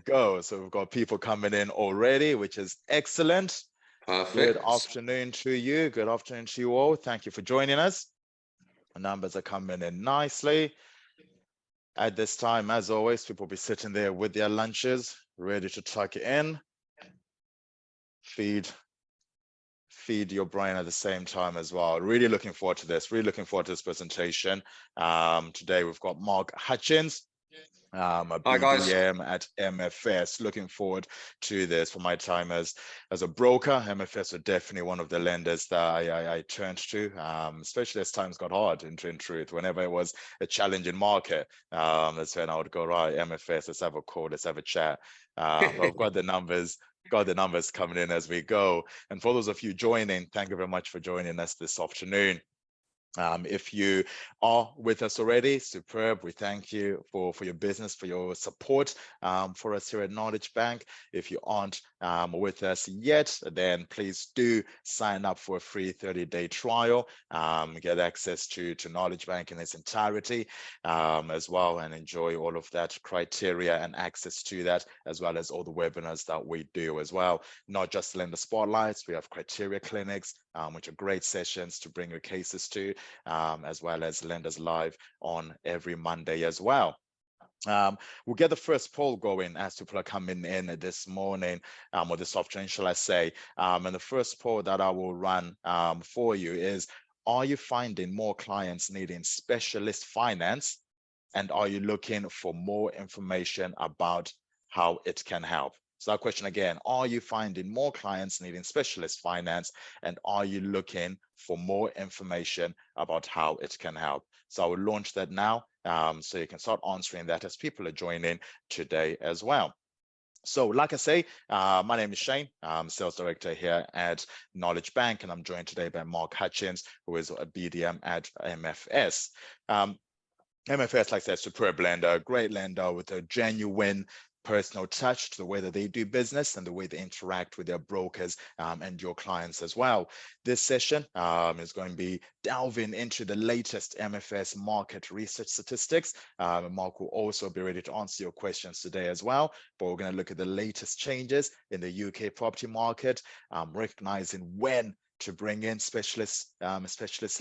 go. So we've got people coming in already, which is excellent. Good Perfect. afternoon to you. Good afternoon to you all. Thank you for joining us. The numbers are coming in nicely. At this time, as always, people will be sitting there with their lunches, ready to tuck it in. Feed your brain at the same time as well. Really looking forward to this. Really looking forward to this presentation. Today we've got Mark Hutchings, a Hi, guys. BDM at MFS. Looking forward to this. For my time as a broker, MFS are definitely one of the lenders that I turned to, especially as times got hard. In truth, whenever it was a challenging market, that's when I would go, right, MFS, let's have a call, let's have a chat. But I've got the numbers coming in as we go. And for those of you joining, thank you very much for joining us this afternoon. If you are with us already, superb. We thank you for your business, for your support for us here at Knowledge Bank. If you aren't with us yet, then please do sign up for a free 30-day trial, get access to Knowledge Bank in its entirety as well, and enjoy all of that criteria and access to that, as well as all the webinars that we do as well. Not just lender spotlights, we have criteria clinics, which are great sessions to bring your cases to, as well as lenders live on every Monday as well. We'll get the first poll going as people are coming in this morning, or this afternoon, shall I say. And the first poll that I will run for you is, are you finding more clients needing specialist finance? And are you looking for more information about how it can help? So that question again, are you finding more clients needing specialist finance, and are you looking for more information about how it can help? So I will launch that now, so you can start answering that as people are joining today as well. So like I say, my name is Shane. I'm Sales Director here at Knowledge Bank, and I'm joined today by Mark Hutchings, who is a BDM at MFS. MFS, like I said, superb lender, great lender with a genuine personal touch to the way that they do business and the way they interact with their brokers and your clients as well. This session is going to be delving into the latest MFS market research statistics. Mark will also be ready to answer your questions today as well, but we're going to look at the latest changes in the UK property market, recognizing when to bring in specialist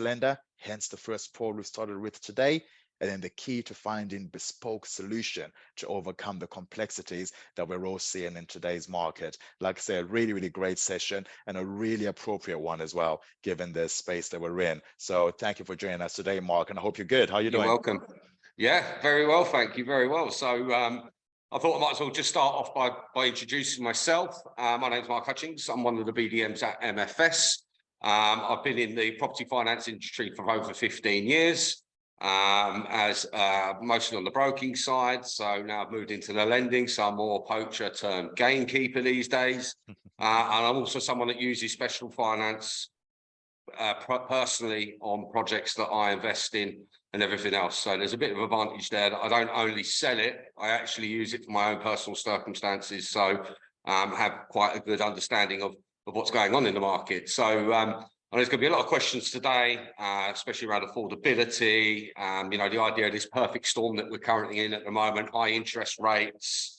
lender, hence the first poll we started with today. And then the key to finding bespoke solution to overcome the complexities that we're all seeing in today's market. Like I said, a really, really great session and a really appropriate one as well, given the space that we're in. So thank you for joining us today, Mark, and I hope you're good. How are you doing? You're welcome. Yeah, very well. Thank you. Very well. So I thought I might as well just start off by introducing myself. My name's Mark Hutchings. I'm one of the BDMs at MFS. I've been in the property finance industry for over 15 years. As mostly on the broking side, so now I've moved into the lending, so I'm more poacher turned gamekeeper these days. And I'm also someone that uses special finance personally on projects that I invest in and everything else. So there's a bit of advantage there that I don't only sell it, I actually use it for my own personal circumstances. So have quite a good understanding of what's going on in the market. So and there's going to be a lot of questions today, especially around affordability, you know, the idea of this perfect storm that we're currently in at the moment, high interest rates,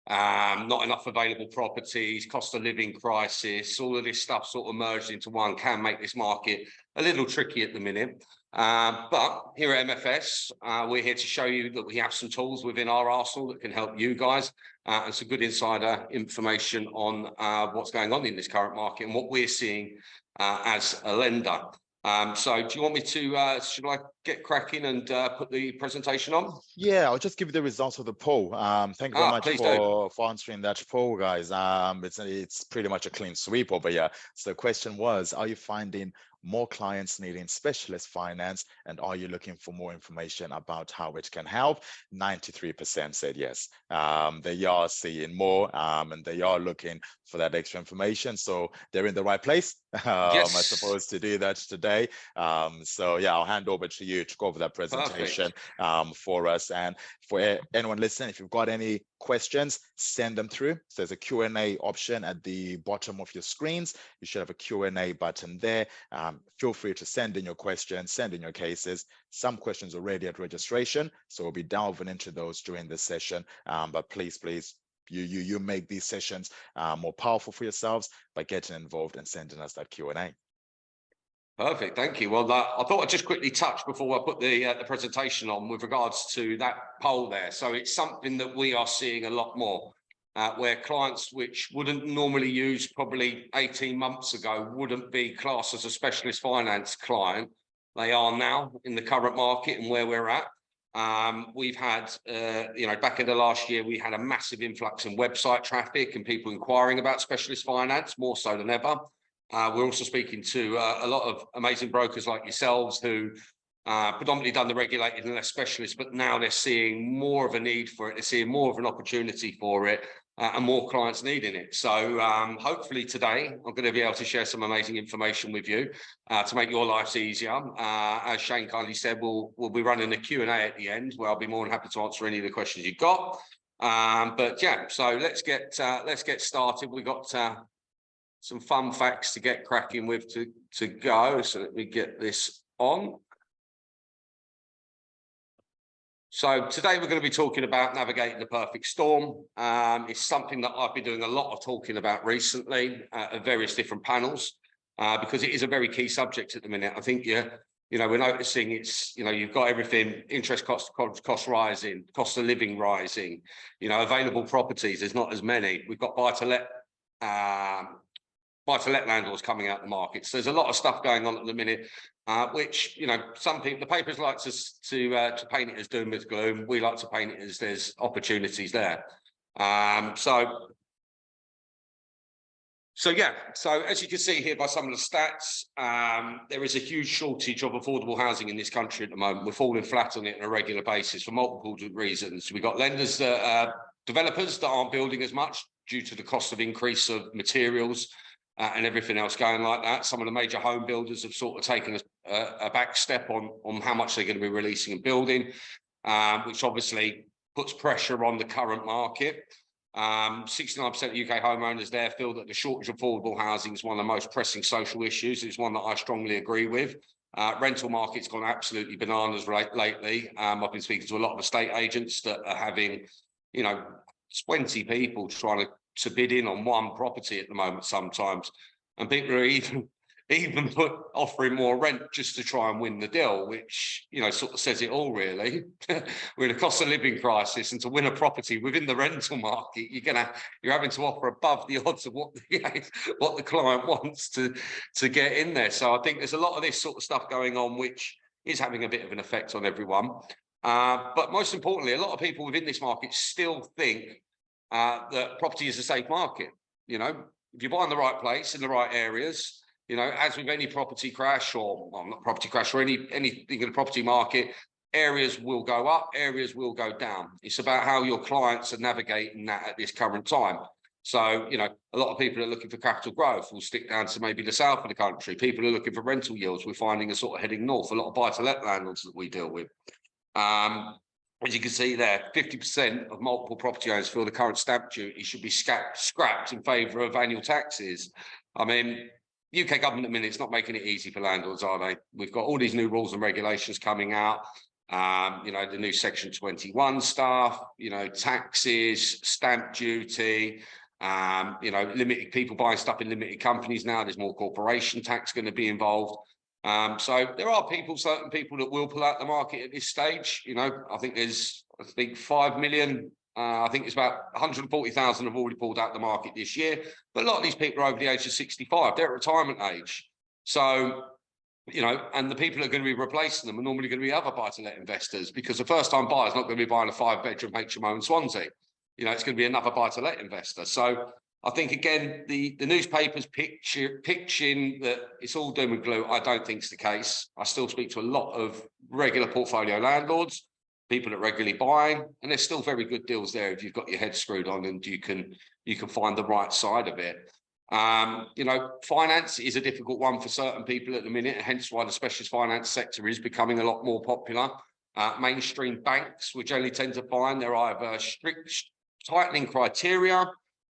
not enough available properties, cost of living crisis, all of this stuff sort of merged into one can make this market a little tricky at the minute. But here at MFS, we're here to show you that we have some tools within our arsenal that can help you guys, and some good insider information on what's going on in this current market and what we're seeing as a lender. So do you want me to, should I get cracking and put the presentation on? Yeah, I'll just give you the results of the poll. Thank you very much for answering that poll, guys. It's pretty much a clean sweep over here. So the question was, are you finding more clients needing specialist finance, and are you looking for more information about how it can help? 93% said yes. They are seeing more, and they are looking for that extra information. So they're in the right place, yes. I suppose, to do that today. So yeah, I'll hand over to you to go over that presentation for us. And for anyone listening, if you've got any questions, send them through. So there's a Q&A option at the bottom of your screens. You should have a Q&A button there. Feel free to send in your questions, send in your cases. Some questions already at registration, so we'll be delving into those during this session. But please, you make these sessions more powerful for yourselves by getting involved and sending us that Q&A. Perfect, thank you. Well, I thought I'd just quickly touch before I put the presentation on with regards to that poll there. So it's something that we are seeing a lot more, where clients which wouldn't normally use probably 18 months ago wouldn't be classed as a specialist finance client. They are now in the current market and where we're at. We've had, back in the last year, we had a massive influx in website traffic and people inquiring about specialist finance, more so than ever. We're also speaking to a lot of amazing brokers like yourselves who predominantly done the regulated and less specialist, but now they're seeing more of a need for it. They're seeing more of an opportunity for it and more clients needing it. So hopefully today, I'm going to be able to share some amazing information with you to make your lives easier. As Shane kindly said, we'll be running a Q&A at the end where I'll be more than happy to answer any of the questions you've got. But yeah, so let's get started. We've got some fun facts to get cracking with to go. So let me get this on. So today we're going to be talking about navigating the perfect storm. It's something that I've been doing a lot of talking about recently at various different panels because it is a very key subject at the minute. I think we're noticing it's, you've got everything, interest cost rising, cost of living rising, available properties, there's not as many. We've got buy-to-let landlords coming out the market. So there's a lot of stuff going on at the minute, which, some people, the papers like to paint it as doom and gloom. We like to paint it as there's opportunities there. So as you can see here by some of the stats, there is a huge shortage of affordable housing in this country at the moment. We're falling flat on it on a regular basis for multiple reasons. We've got lenders developers that aren't building as much due to the cost of increase of materials and everything else going like that. Some of the major home builders have sort of taken a back step on how much they're going to be releasing and building, which obviously puts pressure on the current market. 69% of UK homeowners there feel that the shortage of affordable housing is one of the most pressing social issues. It's one that I strongly agree with. Rental market's gone absolutely bananas lately. I've been speaking to a lot of estate agents that are having, 20 people trying to bid in on one property at the moment sometimes, and people are even offering more rent just to try and win the deal, which sort of says it all really. We're in a cost of living crisis, and to win a property within the rental market, you're having to offer above the odds of what the client wants to get in there. So I think there's a lot of this sort of stuff going on, which is having a bit of an effect on everyone. But most importantly, a lot of people within this market still think that property is a safe market. If you buy in the right place, in the right areas, as with any property crash or not property crash or anything in the property market, areas will go up, areas will go down. It's about how your clients are navigating that at this current time. So, a lot of people are looking for capital growth. We'll stick down to maybe the south of the country. People are looking for rental yields. We're finding a sort of heading north. A lot of buy-to-let landlords that we deal with. As you can see there, 50% of multiple property owners feel the current stamp duty should be scrapped in favour of annual taxes. I mean, UK government at the minute, it's not making it easy for landlords, are they? We've got all these new rules and regulations coming out. The new Section 21 stuff, taxes, stamp duty, limited people buying stuff in limited companies now. There's more corporation tax going to be involved. So there are certain people that will pull out the market at this stage. I think there's 5 million. I think it's about 140,000 have already pulled out the market this year. But a lot of these people are over the age of 65. They're at retirement age. So, and the people that are going to be replacing them are normally going to be other buy-to-let investors, because the first-time buyer is not going to be buying a 5-bedroom HMO in Swansea. It's going to be another buy-to-let investor. So I think, again, the newspapers pitching that it's all doom and gloom, I don't think it's the case. I still speak to a lot of regular portfolio landlords, people that regularly buying, and there's still very good deals there if you've got your head screwed on and you can find the right side of it. Finance is a difficult one for certain people at the minute, and hence why the specialist finance sector is becoming a lot more popular. Mainstream banks, we generally tend to find they're either strict tightening criteria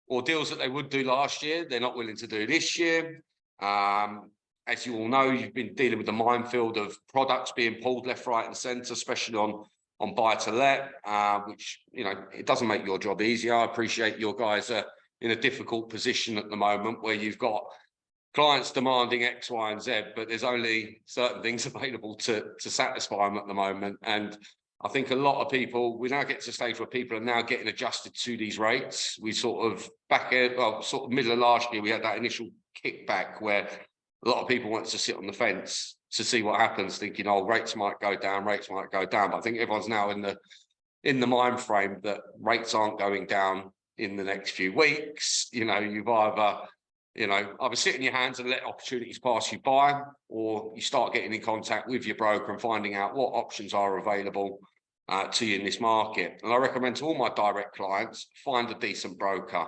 or deals that they would do last year, they're not willing to do this year. As you all know, you've been dealing with the minefield of products being pulled left, right and centre, especially on on buy to let, which, you know, it doesn't make your job easier. I appreciate your guys are in a difficult position at the moment where you've got clients demanding X, Y, and Z, but there's only certain things available to satisfy them at the moment. And I think a lot of people, we now get to a stage where people are now getting adjusted to these rates. We sort of sort of middle of last year, we had that initial kickback where a lot of people wanted to sit on the fence to see what happens, thinking, oh, rates might go down, rates might go down. But I think everyone's now in the mind frame that rates aren't going down in the next few weeks. You know, you've either sit in your hands and let opportunities pass you by, or you start getting in contact with your broker and finding out what options are available to you in this market. And I recommend to all my direct clients, find a decent broker,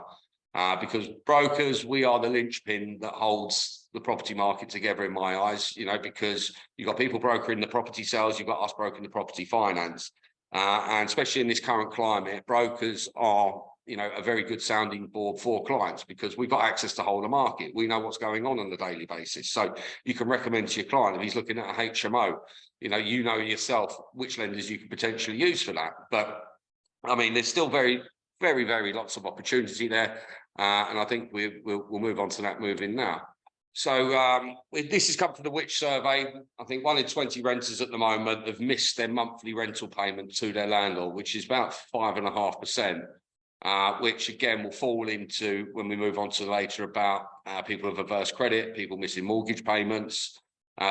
because brokers, we are the linchpin that holds the property market together in my eyes, you know, because you've got people brokering the property sales, you've got us brokering the property finance. And especially in this current climate, brokers are, you know, a very good sounding board for clients because we've got access to whole of market. We know what's going on a daily basis. So you can recommend to your client, if he's looking at a HMO, you know yourself which lenders you could potentially use for that. But I mean, there's still very, very, very lots of opportunity there. And I think we'll move on to that moving now. So this has come from the Which survey. I think 1 in 20 renters at the moment have missed their monthly rental payment to their landlord, which is about 5.5%. Which again will fall into when we move on to later about people with adverse credit, people missing mortgage payments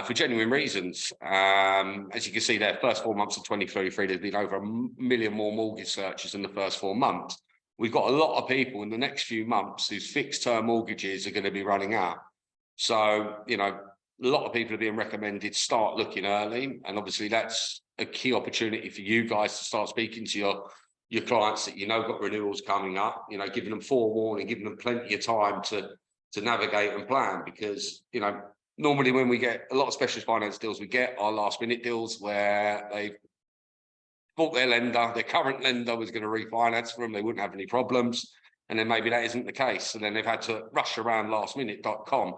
for genuine reasons. As you can see there, first 4 months of 2023, there's been over 1 million more mortgage searches in the first 4 months. We've got a lot of people in the next few months whose fixed term mortgages are going to be running out. So, you know, a lot of people are being recommended start looking early. And obviously that's a key opportunity for you guys to start speaking to your clients that you know got renewals coming up, you know, giving them forewarning, giving them plenty of time to navigate and plan. Because, you know, normally when we get a lot of specialist finance deals, we get our last minute deals where they've bought their lender, their current lender was going to refinance for them, they wouldn't have any problems. And then maybe that isn't the case. So then they've had to rush around lastminute.com.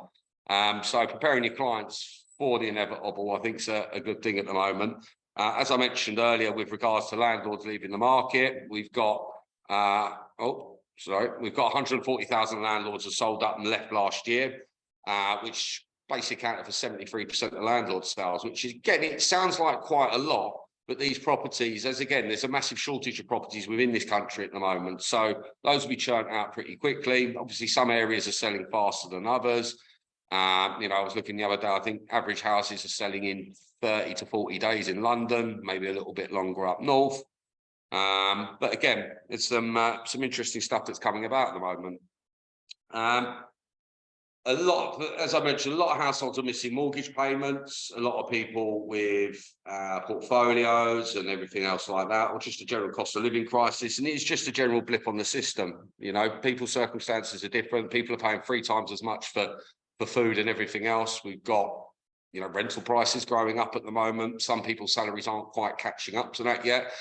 So preparing your clients for the inevitable, I think is a good thing at the moment. As I mentioned earlier, with regards to landlords leaving the market, we've got, we've got 140,000 landlords have sold up and left last year, which basically accounted for 73% of landlord sales, which is, again, it sounds like quite a lot, but these properties, there's a massive shortage of properties within this country at the moment. So those will be churned out pretty quickly. Obviously, some areas are selling faster than others. You know, I was looking the other day, I think average houses are selling in 30 to 40 days in London, maybe a little bit longer up north. But again, it's some interesting stuff that's coming about at the moment. As I mentioned, a lot of households are missing mortgage payments, a lot of people with portfolios and everything else like that, or just a general cost of living crisis. And it's just a general blip on the system. You know, people's circumstances are different. People are paying 3 times as much for food and everything else. We've got, you know, rental prices growing up at the moment. Some people's salaries aren't quite catching up to that yet.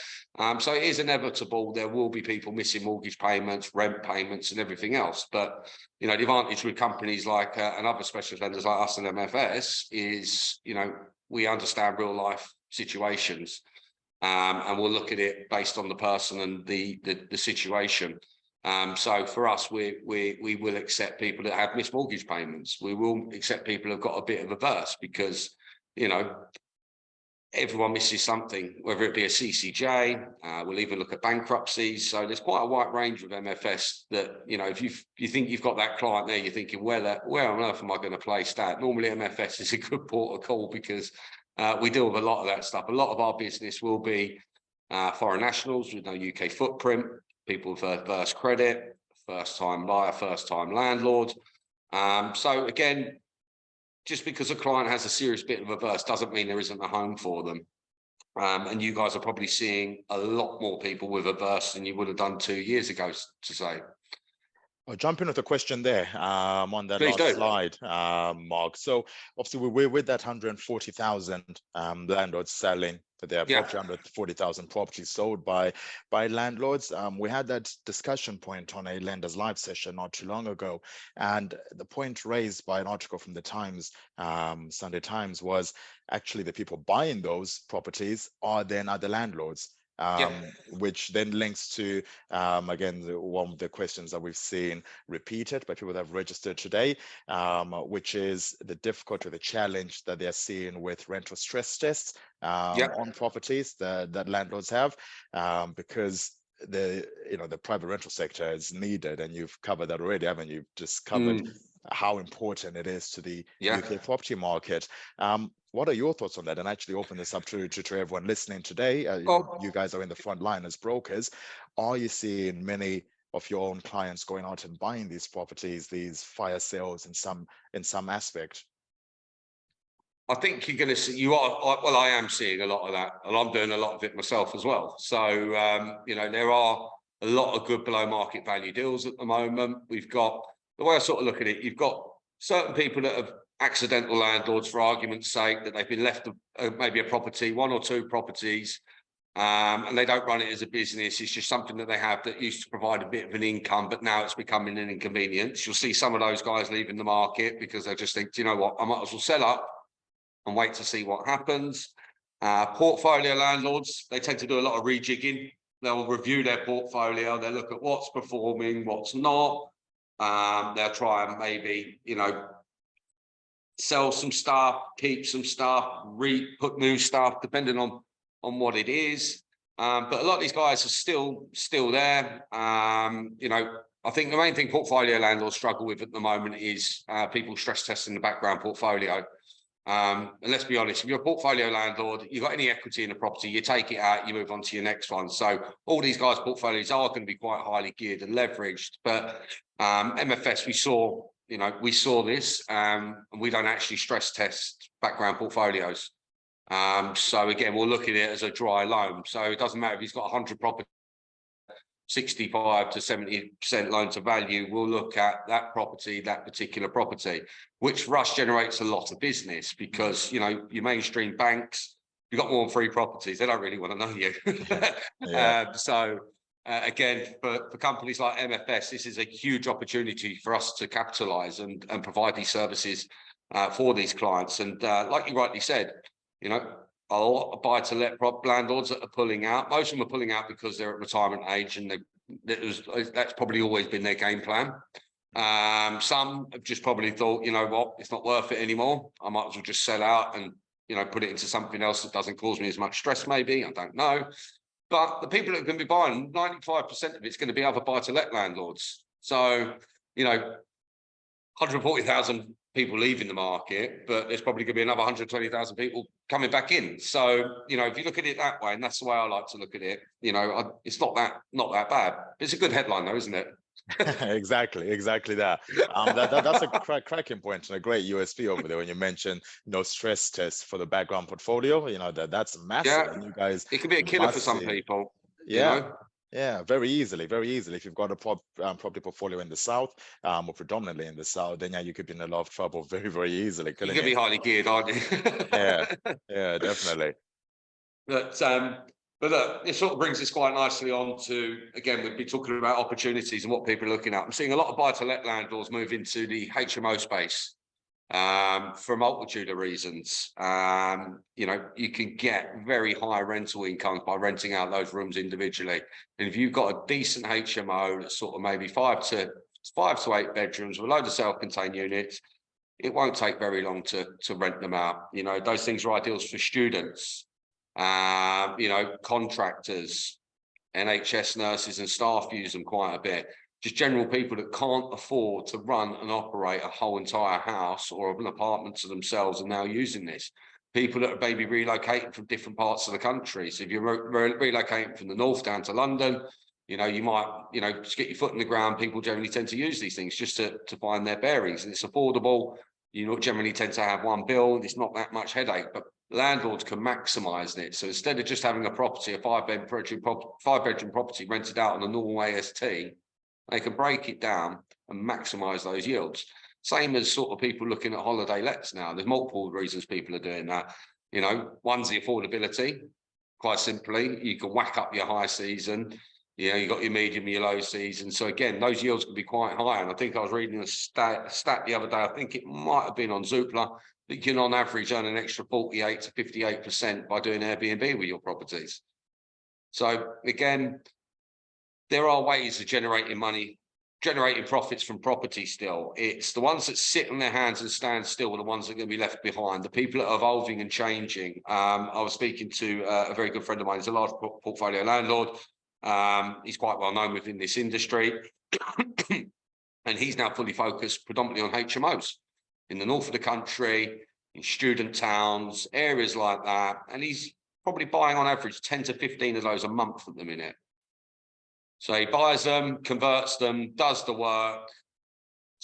So it is inevitable. There will be people missing mortgage payments, rent payments and everything else. But, you know, the advantage with companies like and other specialist lenders like us and MFS is, you know, we understand real life situations and we'll look at it based on the person and the situation. So for us, we will accept people that have missed mortgage payments. We will accept people who've got a bit of a burst because, you know, everyone misses something, whether it be a CCJ, we'll even look at bankruptcies. So there's quite a wide range of MFS that, you know, if you think you've got that client there, you're thinking, where on earth am I going to place that? Normally MFS is a good port of call because we deal with a lot of that stuff. A lot of our business will be foreign nationals with no UK footprint, people with adverse credit, first-time buyer, first-time landlord. So again, just because a client has a serious bit of adverse doesn't mean there isn't a home for them. And you guys are probably seeing a lot more people with adverse than you would have done 2 years ago, to say. I'll jump in with a question there on that Please last do. slide, Mark. So obviously we're with that 140,000 landlords selling. There are approximately 140,000 properties sold by landlords. We had that discussion point on a Lenders Live session not too long ago. And the point raised by an article from the Times, Sunday Times, was actually the people buying those properties are then other landlords. which then links to, again, one of the questions that we've seen repeated by people that have registered today, which is the difficulty or the challenge that they're seeing with rental stress tests on properties that landlords have, because the private rental sector is needed, and you've covered that already, haven't you? Just covered how important it is to the UK property market. What are your thoughts on that? And actually open this up to everyone listening today. You guys are in the front line as brokers. Are you seeing many of your own clients going out and buying these properties, these fire sales in some aspect? I think you're going to see, well, I am seeing a lot of that, and I'm doing a lot of it myself as well. So, there are a lot of good below market value deals at the moment. We've got, the way I sort of look at it, you've got certain people that have accidental landlords, for argument's sake, that they've been left maybe a property, one or two properties, and they don't run it as a business. It's just something that they have that used to provide a bit of an income, but now it's becoming an inconvenience. You'll see some of those guys leaving the market because they just think, do you know what, I might as well sell up and wait to see what happens. Portfolio landlords, they tend to do a lot of rejigging. They'll review their portfolio. They'll look at what's performing, what's not. They'll try and maybe, sell some stuff, keep some stuff, put new stuff, depending on what it is. But a lot of these guys are still there. I think the main thing portfolio landlords struggle with at the moment is people stress testing the background portfolio. And let's be honest, if you're a portfolio landlord, you've got any equity in the property, you take it out, you move on to your next one. So all these guys' portfolios are going to be quite highly geared and leveraged. But MFS, we saw this, and we don't actually stress test background portfolios. So again, we'll look at it as a dry loan. So it doesn't matter if he's got 100 properties, 65 to 70% loan to value. We'll look at that property, that particular property, which for us generates a lot of business, because your mainstream banks, you've got more than 3 properties, they don't really want to know you. Again, for companies like MFS, this is a huge opportunity for us to capitalize and provide these services for these clients. And like you rightly said, a lot of buy-to-let landlords that are pulling out. Most of them are pulling out because they're at retirement age, and that's probably always been their game plan. Some have just probably thought, you know what, it's not worth it anymore. I might as well just sell out and put it into something else that doesn't cause me as much stress. Maybe, I don't know. But the people that are going to be buying, 95% of it's going to be other buy-to-let landlords. So 140,000 people leaving the market, but there's probably going to be another 120,000 people coming back in. So, if you look at it that way, and that's the way I like to look at it, it's not that bad. It's a good headline though, isn't it? Exactly that. That's a cracking point and a great USP over there when you mention no stress test for the background portfolio. That's massive. Yeah, and you guys, it can be a killer for some people. Yeah, very easily. If you've got a property portfolio in the south, or predominantly in the south, then you could be in a lot of trouble very, very easily. You can be highly geared, aren't you? yeah, definitely. But look, it sort of brings us quite nicely on to, again, we'd be talking about opportunities and what people are looking at. I'm seeing a lot of buy-to-let landlords move into the HMO space for a multitude of reasons. You can get very high rental incomes by renting out those rooms individually. And if you've got a decent HMO that's sort of maybe 5 to 8 bedrooms with a load of self-contained units, it won't take very long to rent them out. Those things are ideal for students, contractors, NHS nurses and staff use them quite a bit. Just general people that can't afford to run and operate a whole entire house or an apartment to themselves are now using this. People that are maybe relocating from different parts of the country. So if you're relocating from the north down to London, you might, just get your foot in the ground. People generally tend to use these things just to find their bearings, and it's affordable. Generally tend to have one bill, and it's not that much headache, but landlords can maximize it. So instead of just having a property, a 5-bedroom property rented out on a normal AST, they can break it down and maximize those yields. Same as sort of people looking at holiday lets now. There's multiple reasons people are doing that. One's the affordability. Quite simply, you can whack up your high season. You got your medium, your low season. So again, those yields can be quite high. And I think I was reading a stat the other day. I think it might have been on Zoopla. You can on average earn an extra 48 to 58% by doing Airbnb with your properties. So again, there are ways of generating money, generating profits from property still. It's the ones that sit on their hands and stand still are the ones that are going to be left behind. The people that are evolving and changing. I was speaking to a very good friend of mine. He's a large portfolio landlord. He's quite well known within this industry. And he's now fully focused predominantly on HMOs in the north of the country, in student towns, areas like that. And he's probably buying on average 10 to 15 of those a month at the minute. So he buys them, converts them, does the work,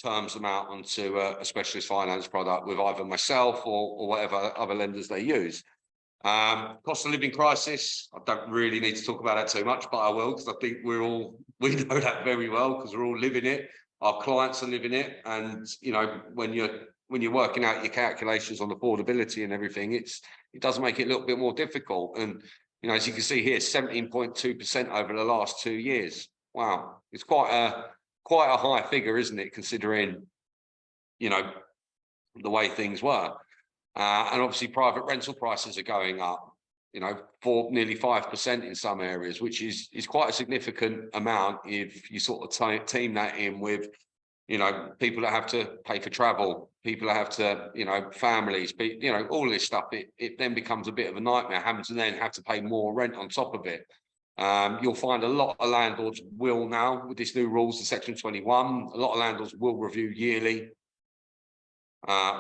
terms them out onto a specialist finance product with either myself or whatever other lenders they use. Cost of living crisis, I don't really need to talk about that too much, but I will, because I think we know that very well, because we're all living it. Our clients are living it. And, you know, when you're working out your calculations on affordability and everything, it does make it a little bit more difficult. And, you know, as you can see here, 17.2% over the last 2 years. Wow, it's quite a high figure, isn't it, considering, you know, the way things were. And obviously private rental prices are going up, you know, for nearly 5% in some areas, which is quite a significant amount if you sort of team that in with, you know, people that have to pay for travel, people that have to, you know, families, you know, all this stuff. It then becomes a bit of a nightmare, having to then have to pay more rent on top of it. You'll find a lot of landlords will now, with this new rules in Section 21, a lot of landlords will review yearly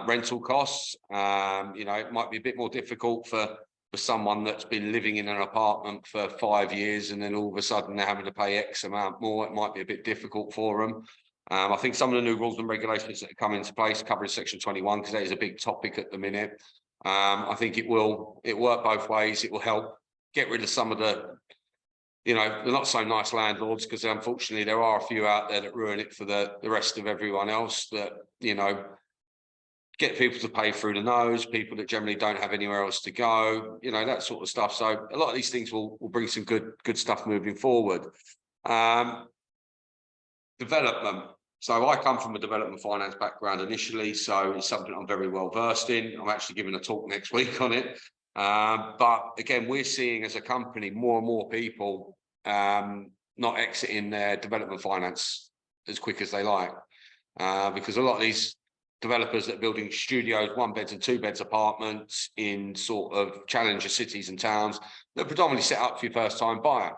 rental costs. You know, it might be a bit more difficult for someone that's been living in an apartment for 5 years and then all of a sudden they're having to pay X amount more. It might be a bit difficult for them. I think some of the new rules and regulations that come into place covering Section 21, because that is a big topic at the minute. I think it work both ways. It will help get rid of some of the, you know, the not so nice landlords, because unfortunately there are a few out there that ruin it for the rest of everyone else, that, you know, get people to pay through the nose, people that generally don't have anywhere else to go, you know, that sort of stuff. So a lot of these things will bring some good stuff moving forward. Development. So I come from a development finance background initially, so it's something I'm very well versed in. I'm actually giving a talk next week on it. But again, we're seeing as a company more and more people not exiting their development finance as quick as they like, because a lot of these developers that are building studios, 1 beds and 2 beds apartments in sort of challenger cities and towns, they're predominantly set up for your first time buyer.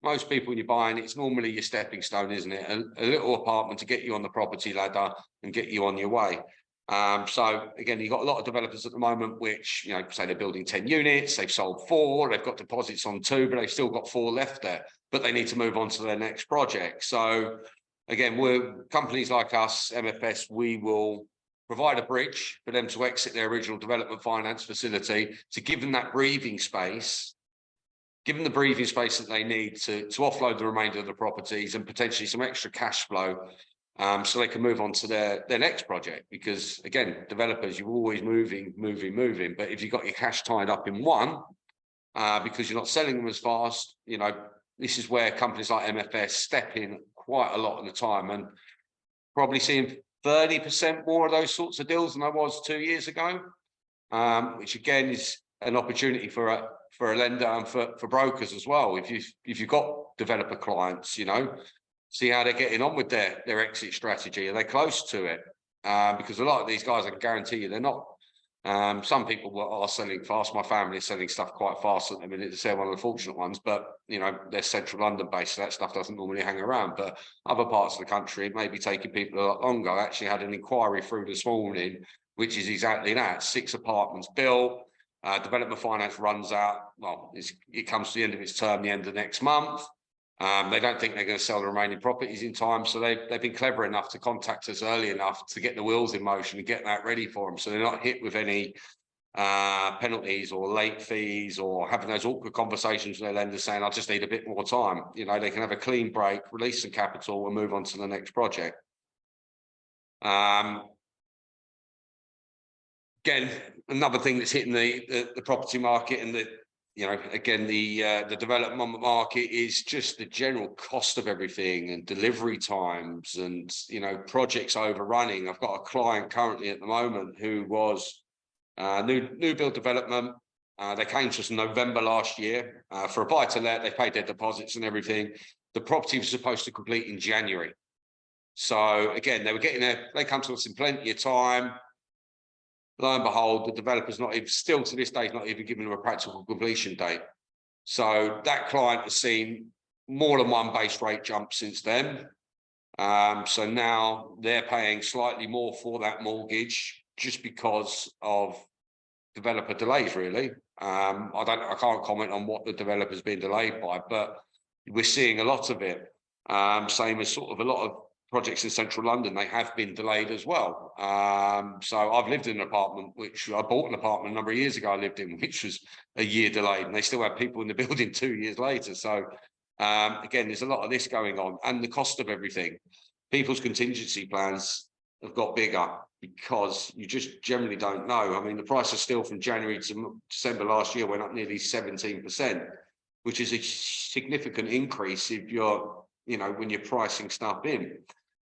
Most people, when you're buying, it's normally your stepping stone, isn't it? A little apartment to get you on the property ladder and get you on your way. So again, you've got a lot of developers at the moment, which, you know, say they're building 10 units, they've sold 4, they've got deposits on 2, but they've still got 4 left there, but they need to move on to their next project. So again, we're companies like us, MFS, we will provide a bridge for them to exit their original development finance facility, to give them that breathing space, give them the breathing space that they need to offload the remainder of the properties and potentially some extra cash flow, so they can move on to their next project. Because again, developers, you're always moving, but if you've got your cash tied up in one, because you're not selling them as fast, you know, this is where companies like MFS step in quite a lot of the time, and probably seeing 30% more of those sorts of deals than I was 2 years ago, which again is an opportunity for a lender and for brokers as well. If you've got developer clients, you know, see how they're getting on with their exit strategy. Are they close to it? Because a lot of these guys, I can guarantee you, they're not. Some people are selling fast. My family is selling stuff quite fast at the minute. They're one of the fortunate ones, but you know, they're central London based, so that stuff doesn't normally hang around. But other parts of the country, it may be taking people a lot longer. I actually had an inquiry through this morning, which is exactly that: 6 apartments built. Development finance runs out. Well, it comes to the end of its term, the end of next month. They don't think they're going to sell the remaining properties in time, so they've been clever enough to contact us early enough to get the wheels in motion and get that ready for them, so they're not hit with any penalties or late fees, or having those awkward conversations with their lenders saying, I just need a bit more time. You know, they can have a clean break, release some capital and move on to the next project. Again, another thing that's hitting the property market and the, you know, again, the development market is just the general cost of everything and delivery times and, you know, projects overrunning. I've got a client currently at the moment who was new build development, They came to us in November last year for a buy-to-let. They paid their deposits and everything. The property was supposed to complete in January. So again, they were getting there. They come to us in plenty of time. Lo and behold, the developer's not even, still to this day, not even giving them a practical completion date. So that client has seen more than one base rate jump since then. So now they're paying slightly more for that mortgage just because of developer delays, really. I can't comment on what the developer's been delayed by, but we're seeing a lot of it. Same as sort of a lot of projects in central London, they have been delayed as well. So I've lived in an apartment, which I bought an apartment a number of years ago, I lived in, which was a year delayed, and they still have people in the building 2 years later. So again, there's a lot of this going on, and the cost of everything. People's contingency plans have got bigger because you just generally don't know. I mean, the price of steel from January to December last year went up nearly 17%, which is a significant increase if you're, you know, when you're pricing stuff in.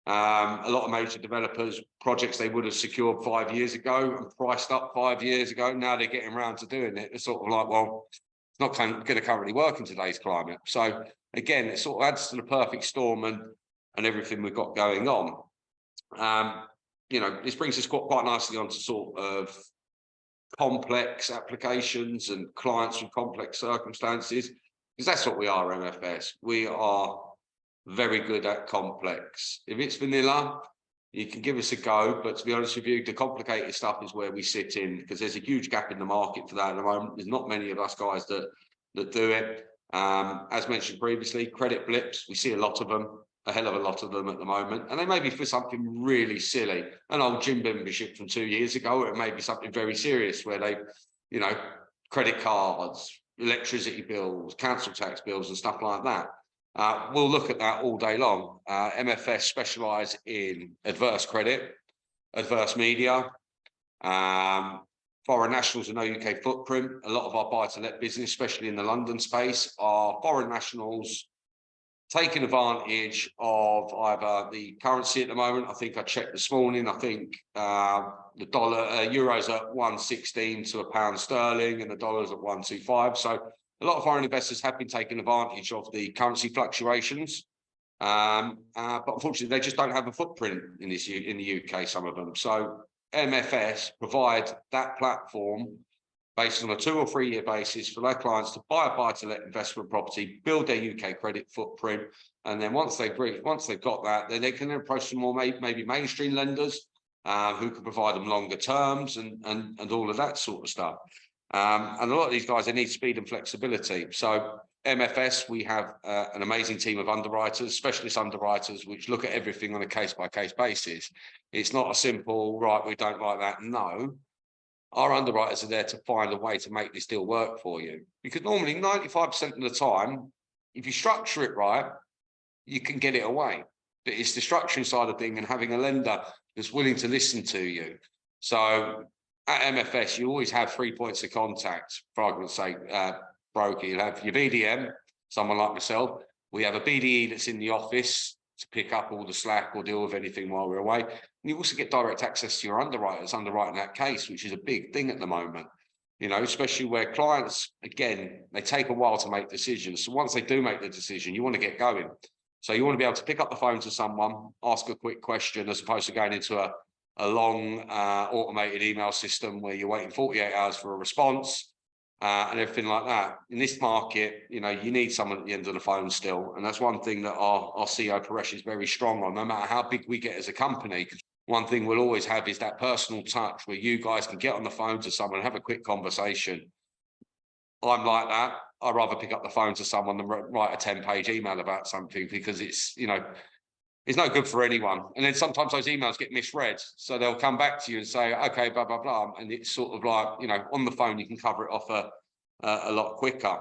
A lot of major developers, projects they would have secured 5 years ago and priced up 5 years ago, now they're getting around to doing it. It's sort of like, well, it's not going to currently work in today's climate. So again, it sort of adds to the perfect storm and everything we've got going on. You know, this brings us quite nicely onto sort of complex applications and clients with complex circumstances, because that's what we are, MFS. We are very good at complex. If it's vanilla, you can give us a go, but to be honest with you, the complicated stuff is where we sit in, because there's a huge gap in the market for that at the moment. There's not many of us guys that do it. As mentioned previously, credit blips, we see a lot of them, a hell of a lot of them at the moment, and they may be for something really silly, an old gym membership from 2 years ago, or it may be something very serious where they, you know, credit cards, electricity bills, council tax bills and stuff like that. We'll look at that all day long. MFS specialise in adverse credit, adverse media, foreign nationals with no UK footprint. A lot of our buy-to-let business, especially in the London space, are foreign nationals taking advantage of either the currency at the moment. I think I checked this morning, I think the euro's at 116 to £1 sterling and the dollar's at 125. So a lot of foreign investors have been taking advantage of the currency fluctuations, but unfortunately they just don't have a footprint in the UK, some of them. So MFS provide that platform based on a 2 or 3 year basis for their clients to buy a buy-to-let investment property, build their UK credit footprint, and then once they've got that, then they can approach some more maybe mainstream lenders who can provide them longer terms and all of that sort of stuff. And a lot of these guys, they need speed and flexibility. So MFS, we have an amazing team of underwriters, specialist underwriters, which look at everything on a case-by-case basis. It's not a simple, right, we don't like that. No, our underwriters are there to find a way to make this deal work for you. Because normally 95% of the time, if you structure it right, you can get it away. But it's the structuring side of things and having a lender that's willing to listen to you. So at MFS, you always have 3 points of contact, for argument's sake, broker. You'll have your BDM, someone like myself. We have a BDE that's in the office to pick up all the slack or deal with anything while we're away. And you also get direct access to your underwriters underwriting that case, which is a big thing at the moment, you know, especially where clients, again, they take a while to make decisions. So once they do make the decision, you want to get going. So you want to be able to pick up the phone to someone, ask a quick question, as opposed to going into a long automated email system where you're waiting 48 hours for a response and everything like that. In this market, you know, you need someone at the end of the phone still. And that's one thing that our CEO Paresh is very strong on, no matter how big we get as a company. One thing we'll always have is that personal touch where you guys can get on the phone to someone and have a quick conversation. I'm like that. I'd rather pick up the phone to someone than write a 10-page email about something, because it's, you know, it's no good for anyone. And then sometimes those emails get misread. So they'll come back to you and say, okay, blah, blah, blah. And it's sort of like, you know, on the phone, you can cover it off a lot quicker.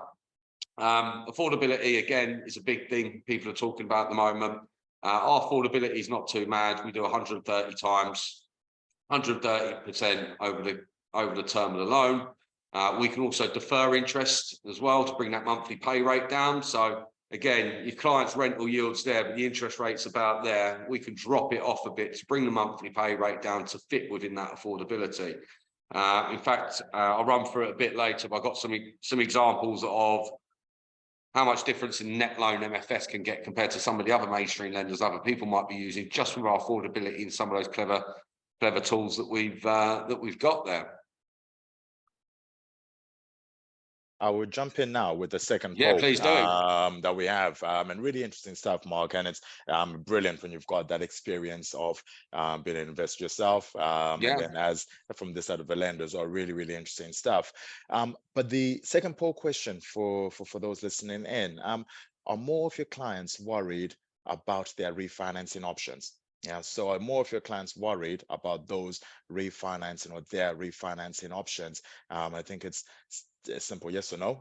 Affordability, again, is a big thing people are talking about at the moment. Our affordability is not too mad. We do 130 times, 130% over the term of the loan. We can also defer interest as well to bring that monthly pay rate down. So again, your client's rental yield's there, but the interest rate's about there. We can drop it off a bit to bring the monthly pay rate down to fit within that affordability. In fact, I'll run through it a bit later, but I've got some examples of how much difference in net loan MFS can get compared to some of the other mainstream lenders other people might be using, just with our affordability and some of those clever tools that we've got there. I will jump in now with the second Yeah, poll please do. that we have, and really interesting stuff, Mark. And it's brilliant when you've got that experience of being an investor yourself, and Yeah, then as from this side of the lenders, are really, really interesting stuff. But the second poll question for those listening in, are more of your clients worried about their refinancing options? Yeah, so are more of your clients worried about those refinancing or their refinancing options? I think it's a simple yes or no,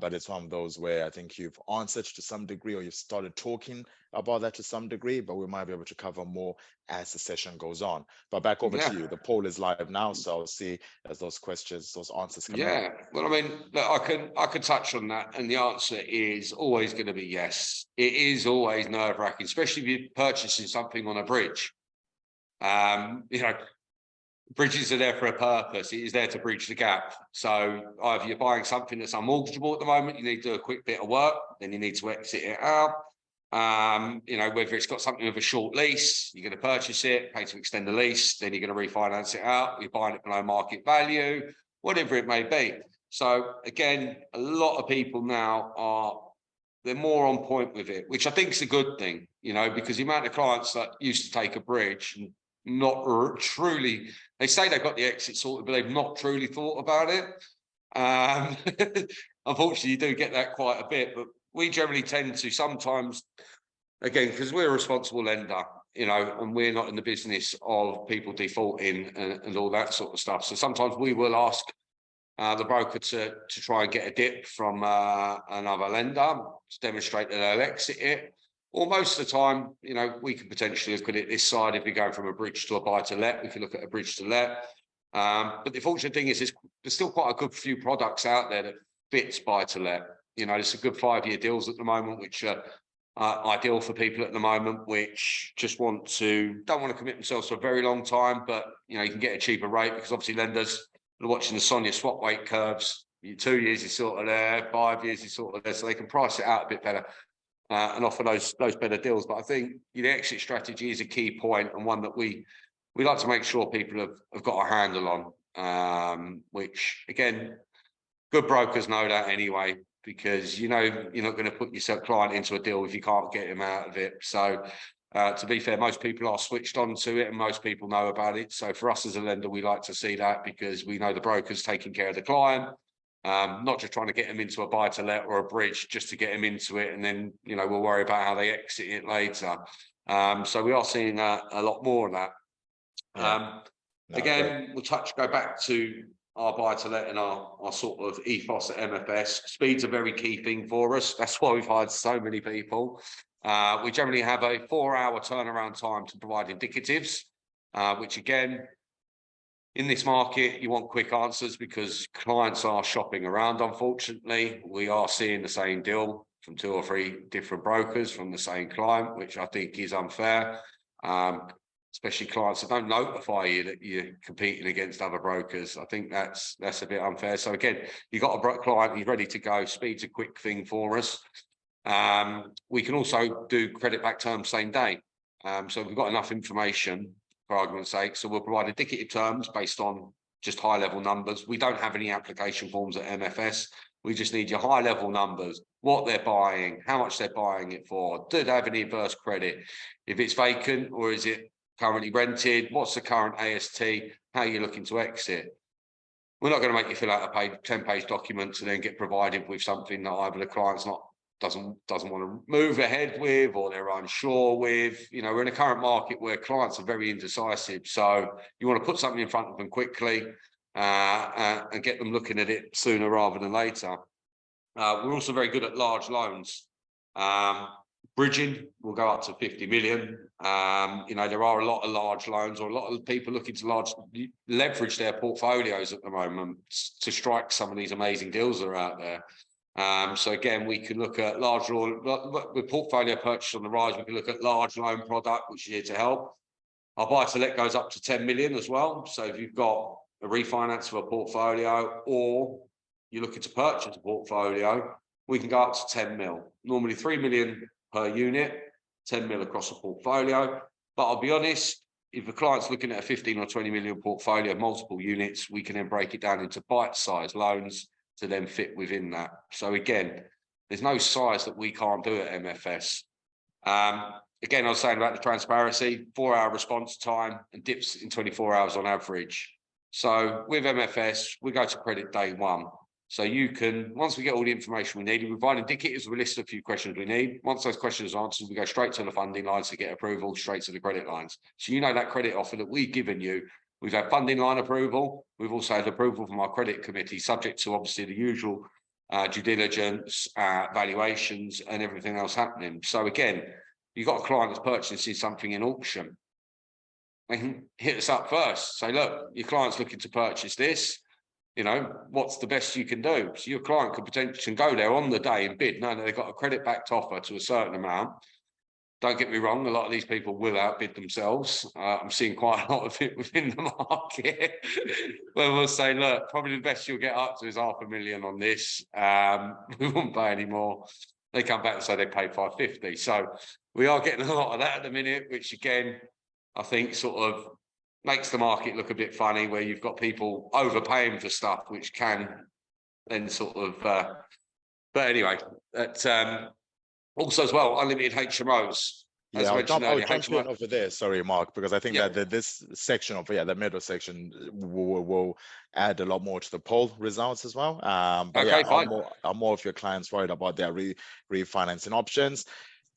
but it's one of those where I think you've answered to some degree, or you've started talking about that to some degree, but we might be able to cover more as the session goes on. But back over to yeah. you. The poll is live now, so I'll see as those questions, those answers come in. Yeah, well, I mean, look, I can touch on that, and the answer is always going to be yes. It is always nerve-wracking, especially if you're purchasing something on a bridge. You know, bridges are there for a purpose. It is there to bridge the gap. So either you're buying something that's unmortgageable at the moment, you need to do a quick bit of work, then you need to exit it out. You know, whether it's got something with a short lease, you're going to purchase it, pay to extend the lease, then you're going to refinance it out, you're buying it below market value, whatever it may be. So again, a lot of people now they're more on point with it, which I think is a good thing, you know, because the amount of clients that used to take a bridge and not truly, they say they've got the exit sorted, but they've not truly thought about it. Unfortunately, you do get that quite a bit, but we generally tend to sometimes, again, because we're a responsible lender, you know, and we're not in the business of people defaulting and all that sort of stuff. So sometimes we will ask the broker to try and get a dip from another lender to demonstrate that they'll exit it. Or most of the time, you know, we could potentially look at it this side. If we go from a bridge to a buy to let, we could look at a bridge to let. But the fortunate thing is there's still quite a good few products out there that fits buy to let. You know, there's a good 5-year deals at the moment, which are ideal for people at the moment, which just don't want to commit themselves to a very long time, but you know, you can get a cheaper rate because obviously lenders are watching the SONIA swap rate curves. 2 years is sort of there, 5 years is sort of there, so they can price it out a bit better and offer those better deals. But I think the exit strategy is a key point, and one that we like to make sure people have got a handle on, which again, good brokers know that anyway, because you know you're not going to put your client into a deal if you can't get him out of it. So to be fair, most people are switched on to it and most people know about it. So for us as a lender, we like to see that because we know the broker's taking care of the client, not just trying to get them into a buy to let or a bridge just to get them into it, and then you know we'll worry about how they exit it later. So we are seeing a lot more of that. Yeah. No, Again, we'll go back to our buy to let and our sort of ethos at MFS. Speed's a very key thing for us. That's why we've hired so many people. We generally have a 4-hour turnaround time to provide indicatives, which again, in this market, you want quick answers because clients are shopping around. Unfortunately, we are seeing the same deal from 2 or 3 different brokers from the same client, which I think is unfair. Especially clients that don't notify you that you're competing against other brokers. I think that's a bit unfair. So again, you've got a client, he's ready to go. Speed's a quick thing for us. We can also do credit back terms same day. So we've got enough information, for argument's sake. So we'll provide indicative terms based on just high level numbers. We don't have any application forms at MFS. We just need your high level numbers, what they're buying, how much they're buying it for, do they have any adverse credit, if it's vacant or is it currently rented, what's the current AST, how you're looking to exit. We're not going to make you fill out a 10-page document to then get provided with something that either the client's doesn't want to move ahead with or they're unsure with. You know, we're in a current market where clients are very indecisive. So you want to put something in front of them quickly and get them looking at it sooner rather than later. We're also very good at large loans. Bridging will go up to 50 million. You know, there are a lot of large loans or a lot of people looking to leverage their portfolios at the moment to strike some of these amazing deals that are out there. So again, we can look at large loan, with portfolio purchase on the rise, we can look at large loan product, which is here to help. Our buy to let goes up to 10 million as well. So if you've got a refinance of a portfolio, or you're looking to purchase a portfolio, we can go up to 10 mil. Normally 3 million per unit, 10 mil across a portfolio. But I'll be honest, if a client's looking at a 15 or 20 million portfolio, multiple units, we can then break it down into bite-sized loans to then fit within that. So again, there's no size that we can't do at MFS. Again, I was saying about the transparency, 4-hour response time and dips in 24 hours on average. So with MFS, we go to credit day one. So you can, once we get all the information we need, we provide indicators, we list a few questions we need. Once those questions are answered, we go straight to the funding lines to get approval, straight to the credit lines. So you know that credit offer that we've given you, we've had funding line approval. We've also had approval from our credit committee, subject to obviously the usual due diligence, valuations and everything else happening. So again, you've got a client that's purchasing something in auction. They can hit us up first. Say, look, your client's looking to purchase this. You know, what's the best you can do? So your client could potentially go there on the day and bid. No, they've got a credit backed offer to a certain amount. Don't get me wrong, a lot of these people will outbid themselves. I'm seeing quite a lot of it within the market where we'll say, look, probably the best you'll get up to is 500,000 on this. We won't pay any more. They come back and say they paid 550. So we are getting a lot of that at the minute, which again, I think sort of makes the market look a bit funny, where you've got people overpaying for stuff, which can then sort of, but anyway, that also as well, unlimited HMOs. Yeah, I'll jump in over there. Sorry, Mark, because I think that this section of the middle section will add a lot more to the poll results as well. But okay, are more of your clients worried about their refinancing options?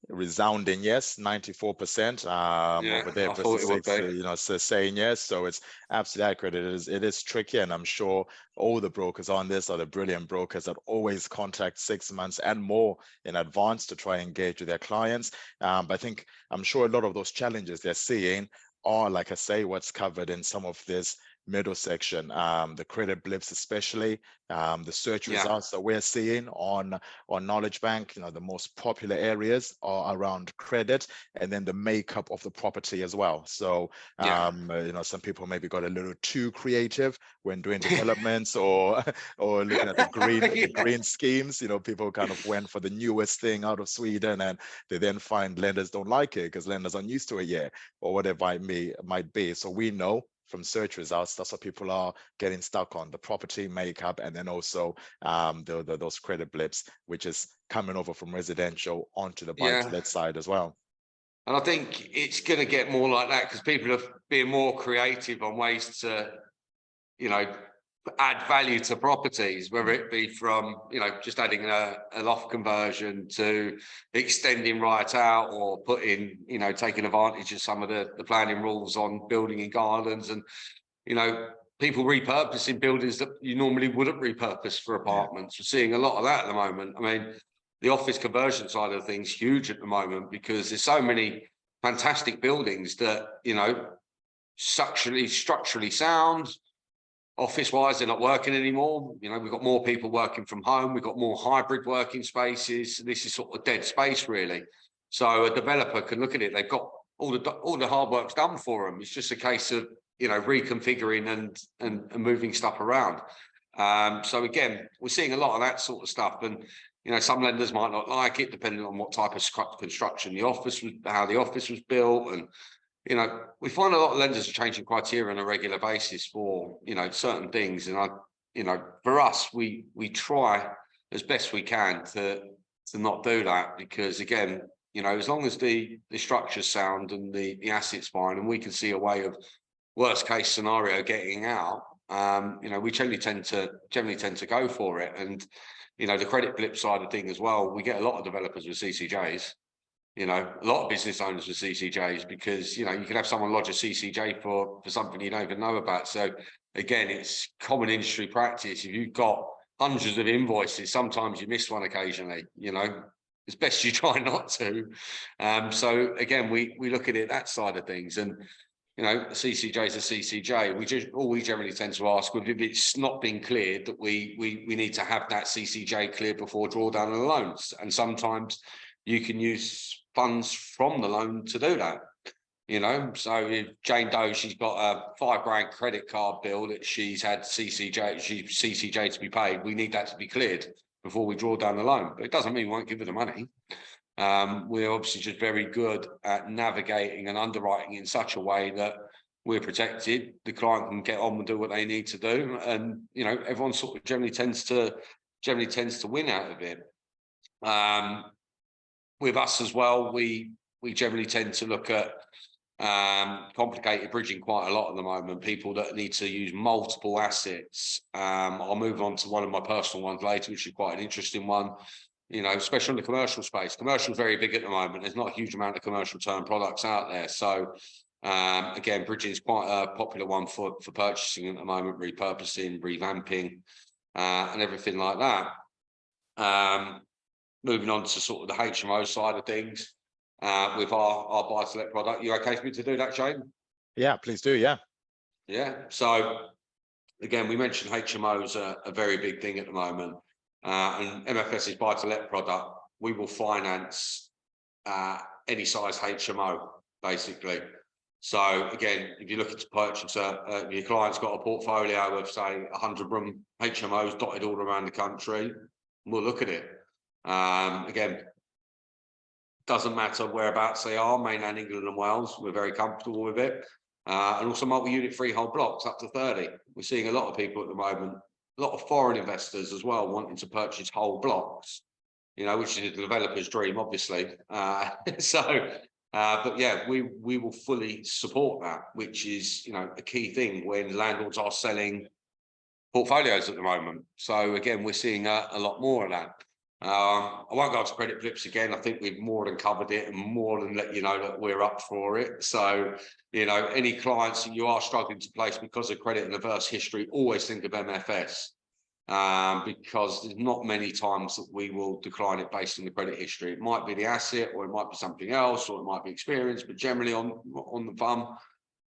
Resounding yes, 94% over there, 56 saying yes. So it's absolutely accurate. It is tricky, and I'm sure all the brokers on this are the brilliant brokers that always contact 6 months and more in advance to try and engage with their clients. But I'm sure a lot of those challenges they're seeing are, like I say, what's covered in some of this middle section, the credit blips especially, the search results that we're seeing on Knowledge Bank. The most popular areas are around credit, and then the makeup of the property as well. So some people maybe got a little too creative when doing developments or looking at the green the green schemes. People kind of went for the newest thing out of Sweden, and they then find lenders don't like it because lenders aren't used to it yet, or whatever it might be. So we know from search results, that's what people are getting stuck on: the property makeup, and then also those credit blips, which is coming over from residential onto the buy-to-let side as well. And I think it's going to get more like that because people are being more creative on ways to, add value to properties, whether it be from, just adding a loft conversion to extending right out, or putting, taking advantage of some of the planning rules on building in gardens, and, people repurposing buildings that you normally wouldn't repurpose for apartments. We're seeing a lot of that at the moment. I mean, the office conversion side of things huge at the moment because there's so many fantastic buildings that, structurally sound. Office-wise, they're not working anymore. We've got more people working from home. We've got more hybrid working spaces. This is sort of dead space, really. So a developer can look at it. They've got all the hard work's done for them. It's just a case of reconfiguring and moving stuff around. So again, we're seeing a lot of that sort of stuff. And some lenders might not like it, depending on what type of construction how the office was built, and we find a lot of lenders are changing criteria on a regular basis for, certain things. And for us, we try as best we can to not do that, because again, as long as the structure's sound and the assets fine, and we can see a way of worst case scenario getting out, we generally tend to go for it. And, the credit blip side of thing as well, we get a lot of developers with CCJs. A lot of business owners with CCJs, because you can have someone lodge a CCJ for something you don't even know about. So again, it's common industry practice. If you've got hundreds of invoices, sometimes you miss one occasionally. It's best you try not to. So again, we look at it that side of things, and a CCJ is a CCJ. We generally tend to ask if it's not been cleared, that we need to have that CCJ cleared before drawdown of the loans. And sometimes you can use funds from the loan to do that. So if Jane Doe, she's got a £5,000 credit card bill that she's had CCJ to be paid. We need that to be cleared before we draw down the loan. But it doesn't mean we won't give her the money. We're obviously just very good at navigating and underwriting in such a way that we're protected. The client can get on and do what they need to do, and everyone sort of generally tends to win out of it. With us as well, we generally tend to look at complicated bridging quite a lot at the moment. People that need to use multiple assets. I'll move on to one of my personal ones later, which is quite an interesting one. Especially in the commercial space. Commercial is very big at the moment. There's not a huge amount of commercial term products out there. So again, bridging is quite a popular one for purchasing at the moment, repurposing, revamping, and everything like that. Moving on to sort of the HMO side of things, with our buy-to-let product. You okay for me to do that, Shane? Yeah, please do. Yeah. Yeah. So again, we mentioned HMOs are a very big thing at the moment. And MFS's buy-to-let product, we will finance any size HMO, basically. So again, if you're looking to purchase your client's got a portfolio of, say, 100-room HMOs dotted all around the country, we'll look at it. Again, doesn't matter whereabouts they are, mainland England and Wales, we're very comfortable with it. And also multi-unit freehold blocks up to 30. We're seeing a lot of people at the moment, a lot of foreign investors as well, wanting to purchase whole blocks, which is a developer's dream, obviously. But yeah, we will fully support that, which is, a key thing when landlords are selling portfolios at the moment. So again, we're seeing a lot more of that. I won't go into credit flips again. I think we've more than covered it and more than let you know that we're up for it. So, any clients that you are struggling to place because of credit and adverse history, always think of MFS, because there's not many times that we will decline it based on the credit history. It might be the asset, or it might be something else, or it might be experience, but generally on the bum,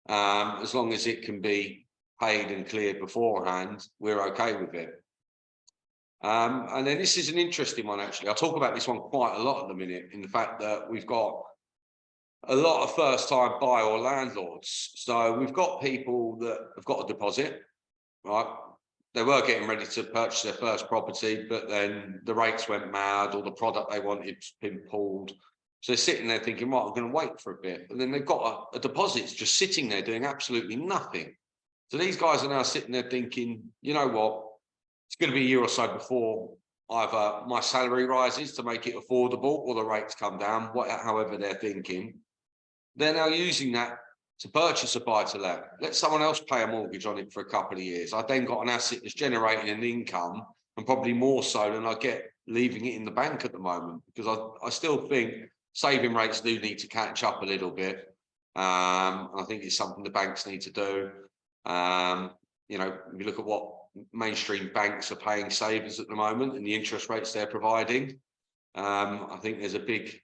as long as it can be paid and cleared beforehand, we're okay with it. And then this is an interesting one, actually. I'll talk about this one quite a lot at the minute, in the fact that we've got a lot of first-time buyer or landlords. So we've got people that have got a deposit, right? They were getting ready to purchase their first property, but then the rates went mad, or the product they wanted has been pulled. So they're sitting there thinking, right, I'm going to wait for a bit. And then they've got a deposit just sitting there doing absolutely nothing. So these guys are now sitting there thinking, you know what? It's going to be a year or so before either my salary rises to make it affordable, or the rates come down, however they're thinking. They're now using that to purchase a buy-to-let. Let someone else pay a mortgage on it for a couple of years. I've then got an asset that's generating an income, and probably more so than I get leaving it in the bank at the moment, because I still think saving rates do need to catch up a little bit. And I think it's something the banks need to do. If you look at what mainstream banks are paying savers at the moment and the interest rates they're providing, I think there's a big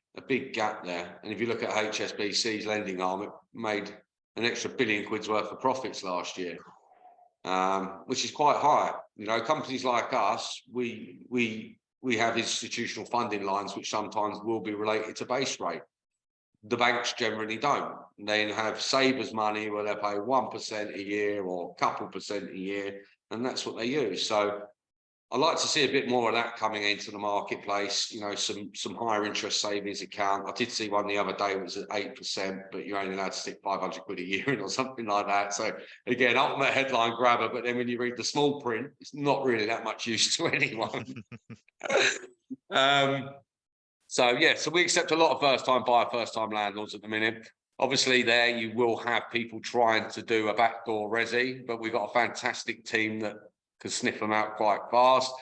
gap there. And if you look at HSBC's lending arm, it made an extra £1 billion worth of profits last year, which is quite high. Companies like us, we have institutional funding lines which sometimes will be related to base rate. The banks generally don't. They have savers money where they pay 1% a year or a couple percent a year, and that's what they use. So I'd like to see a bit more of that coming into the marketplace. Some higher interest savings account. I did see one the other day, it was at 8%, but you're only allowed to stick 500 quid a year in or something like that. So again, ultimate headline grabber, but then when you read the small print, it's not really that much use to anyone. So we accept a lot of first-time buyer, first-time landlords at the minute. Obviously, there you will have people trying to do a backdoor resi, but we've got a fantastic team that can sniff them out quite fast.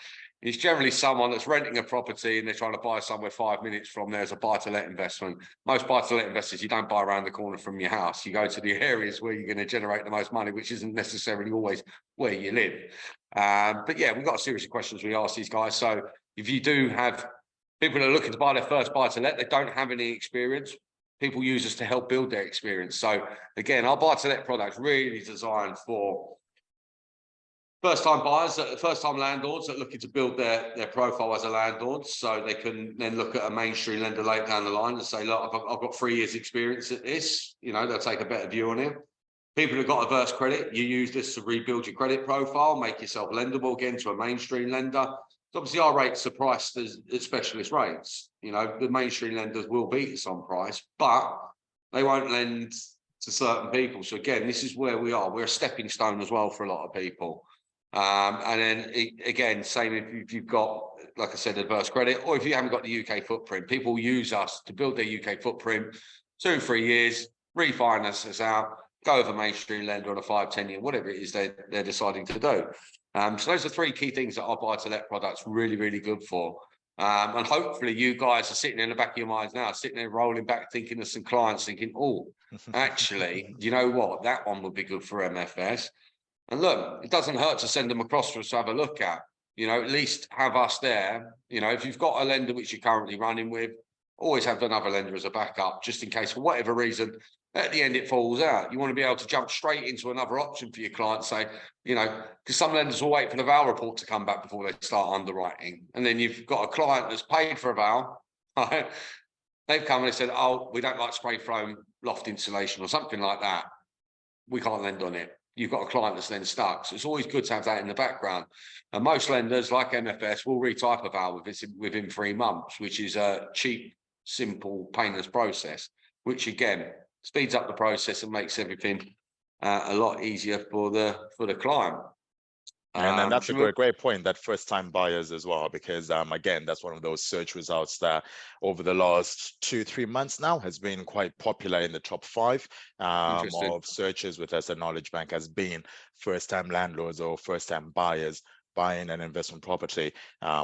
It's generally someone that's renting a property and they're trying to buy somewhere 5 minutes from there as a buy-to-let investment. Most buy-to-let investors, you don't buy around the corner from your house. You go to the areas where you're going to generate the most money, which isn't necessarily always where you live. But yeah, we've got a series of questions we ask these guys. So if you do have people that are looking to buy their first buy-to-let, they don't have any experience, people use us to help build their experience. So again, our buy-to-let product is really designed for first-time buyers, first-time landlords that are looking to build their profile as a landlord, so they can then look at a mainstream lender later down the line and say, look, I've got 3 years experience at this. You know, they'll take a better view on it. People who've got adverse credit, you use this to rebuild your credit profile, make yourself lendable again to a mainstream lender. So obviously, our rates are priced as specialist rates. You know, the mainstream lenders will beat us on price, but they won't lend to certain people. So again, this is where we are. We're a stepping stone as well for a lot of people. And then again, same if you've got, like I said, adverse credit, or if you haven't got the UK footprint, people use us to build their UK footprint, 2-3 years, refinance us out, go over mainstream lender on a 5-10 year, whatever it is they're deciding to do. So those are 3 key things that our buy-to-let product's really, really good for. And hopefully you guys are sitting in the back of your minds now, sitting there rolling back, thinking of some clients, thinking, oh, actually, you know what, that one would be good for MFS. And look, it doesn't hurt to send them across for us to have a look at. You know, at least have us there. You know, if you've got a lender which you're currently running with, always have another lender as a backup, just in case for whatever reason, at the end it falls out. You want to be able to jump straight into another option for your client, say, you know, because some lenders will wait for the VAL report to come back before they start underwriting. And then you've got a client that's paid for a VAL, right? They've come and they said, oh, we don't like spray foam loft insulation or something like that. We can't lend on it. You've got a client that's then stuck. So it's always good to have that in the background. And most lenders, like MFS, will retype a VAL within 3 months, which is a cheap, simple, painless process, which again speeds up the process and makes everything a lot easier for the client. And then that's a great point, that first-time buyers as well, because again, that's one of those search results that over the last 2-3 months now has been quite popular in the top 5 of searches with us at Knowledge Bank, has been first-time landlords or first-time buyers buying an investment property,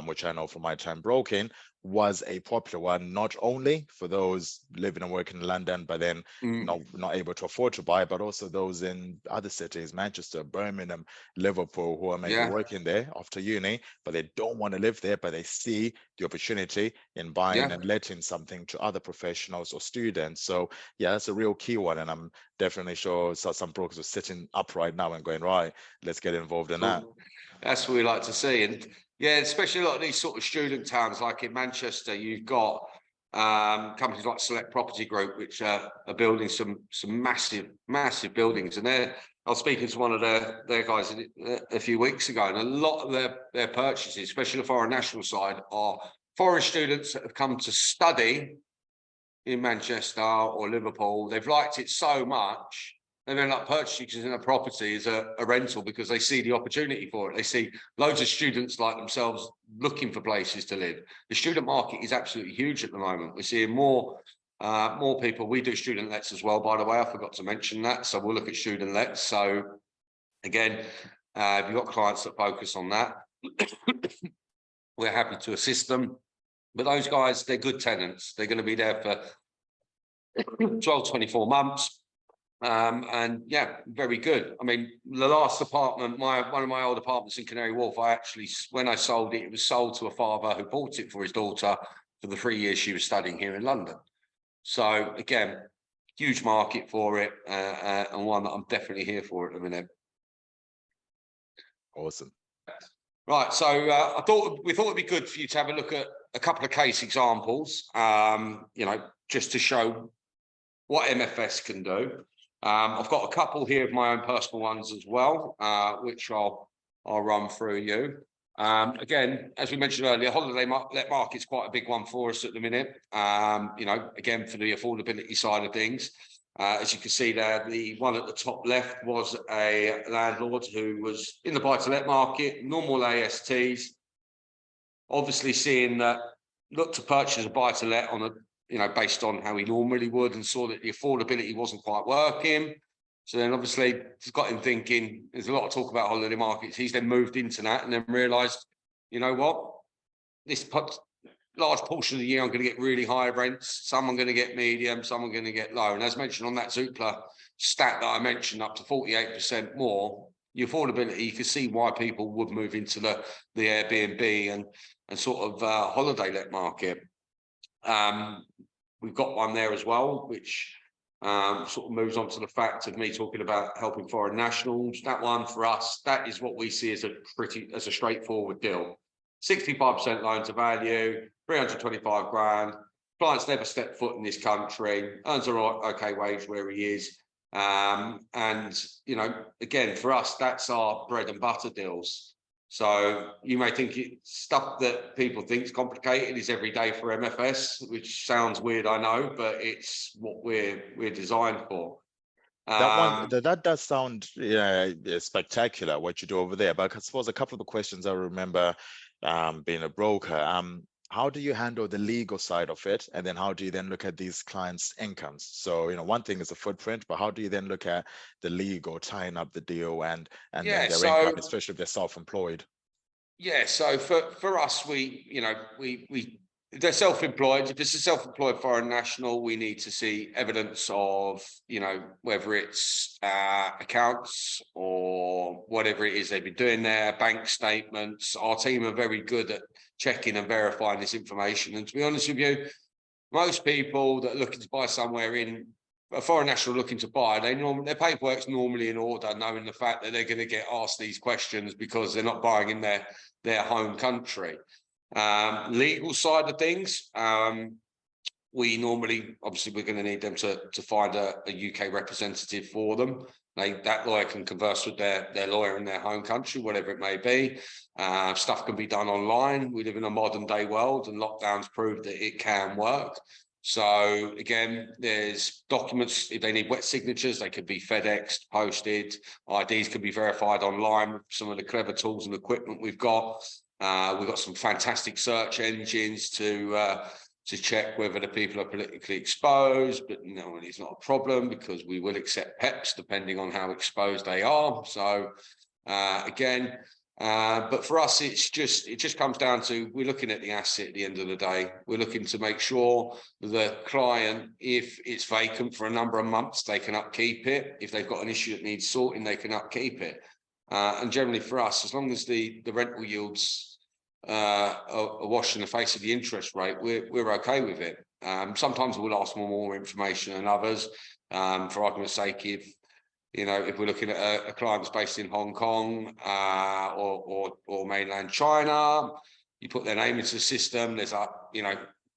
which I know from my time broking was a popular one, not only for those living and working in London, but then not able to afford to buy, but also those in other cities, Manchester, Birmingham, Liverpool, who are maybe working there after uni, but they don't want to live there, but they see the opportunity in buying and letting something to other professionals or students. So yeah, that's a real key one. And I'm definitely sure some brokers are sitting up right now and going, right, let's get involved in that. That's what we like to see. And yeah, especially a lot of these sort of student towns, like in Manchester, you've got companies like Select Property Group, which are building some massive buildings. And I was speaking to one of their guys a few weeks ago, and a lot of their purchases, especially the foreign national side, are foreign students that have come to study in Manchester or Liverpool. They've liked it so much, they've ended up purchasing a property as a rental because they see the opportunity for it. They see loads of students like themselves looking for places to live. The student market is absolutely huge at the moment. We're seeing more people. We do student lets as well, by the way. I forgot to mention that. So we'll look at student lets. So again, if you've got clients that focus on that, we're happy to assist them. But those guys, they're good tenants. They're going to be there for 12, 24 months. And yeah, very good. I mean, the last apartment, one of my old apartments in Canary Wharf, when I sold it, it was sold to a father who bought it for his daughter for the 3 years she was studying here in London. So again, huge market for it, and one that I'm definitely here for at the minute. Awesome. Right, so we thought it'd be good for you to have a look at a couple of case examples, you know, just to show what MFS can do. I've got a couple here of my own personal ones as well, which I'll run through you. Again, as we mentioned earlier, holiday let market's quite a big one for us at the minute. You know, again, for the affordability side of things. As you can see there, the one at the top left was a landlord who was in the buy-to-let market, normal ASTs, obviously seeing that, looked to purchase a buy-to-let on a, you know, based on how he normally would, and saw that the affordability wasn't quite working. So then obviously it's got him thinking, there's a lot of talk about holiday markets. He's then moved into that and then realised, you know what, this large portion of the year I'm going to get really high rents, some I'm going to get medium, some I'm going to get low. And as mentioned on that Zoopla stat that I mentioned, up to 48% more, the affordability, you can see why people would move into the Airbnb and sort of holiday let market. We've got one there as well, which sort of moves on to the fact of me talking about helping foreign nationals. That one for us, that is what we see as a straightforward deal. 65% loan to value, 325 grand. Client's never stepped foot in this country, earns a okay wage where he is. And, you know, again, for us, that's our bread and butter deals. So you may think it's stuff that people think is complicated is every day for MFS, which sounds weird, I know, but it's what we're designed for. That does sound spectacular what you do over there. But I suppose a couple of the questions I remember being a broker. How do you handle the legal side of it? And then how do you then look at these clients' incomes? So, you know, one thing is the footprint, but how do you then look at the legal, tying up the deal and then Yeah, their income, so especially if they're self-employed? yeah, so for us, we they're self-employed. If it's a self-employed foreign national, we need to see evidence of, you know, whether it's accounts or whatever it is they've been doing there, bank statements. Our team are very good at checking and verifying this information. And to be honest with you, most people that are looking to buy somewhere in a foreign national looking to buy, their paperwork's normally in order, knowing the fact that they're going to get asked these questions because they're not buying in their home country. Legal side of things, we normally, obviously, we're going to need them to find a UK representative for them. That lawyer can converse with their lawyer in their home country, whatever it may be. Stuff can be done online. We live in a modern day world, and lockdowns prove that it can work. So again, there's documents. If they need wet signatures, they could be FedExed, posted. IDs can be verified online with some of the clever tools and equipment we've got. We've got some fantastic search engines to check whether the people are politically exposed, but no, it's not a problem because we will accept PEPs depending on how exposed they are. So again, but for us, it just comes down to we're looking at the asset at the end of the day. We're looking to make sure the client, if it's vacant for a number of months, they can upkeep it. If they've got an issue that needs sorting, they can upkeep it. And generally for us, as long as the rental yields are washed in the face of the interest rate, we're okay with it. Sometimes we'll ask for more information than others. For argument's sake, if we're looking at a client that's based in Hong Kong or mainland China, you put their name into the system. There's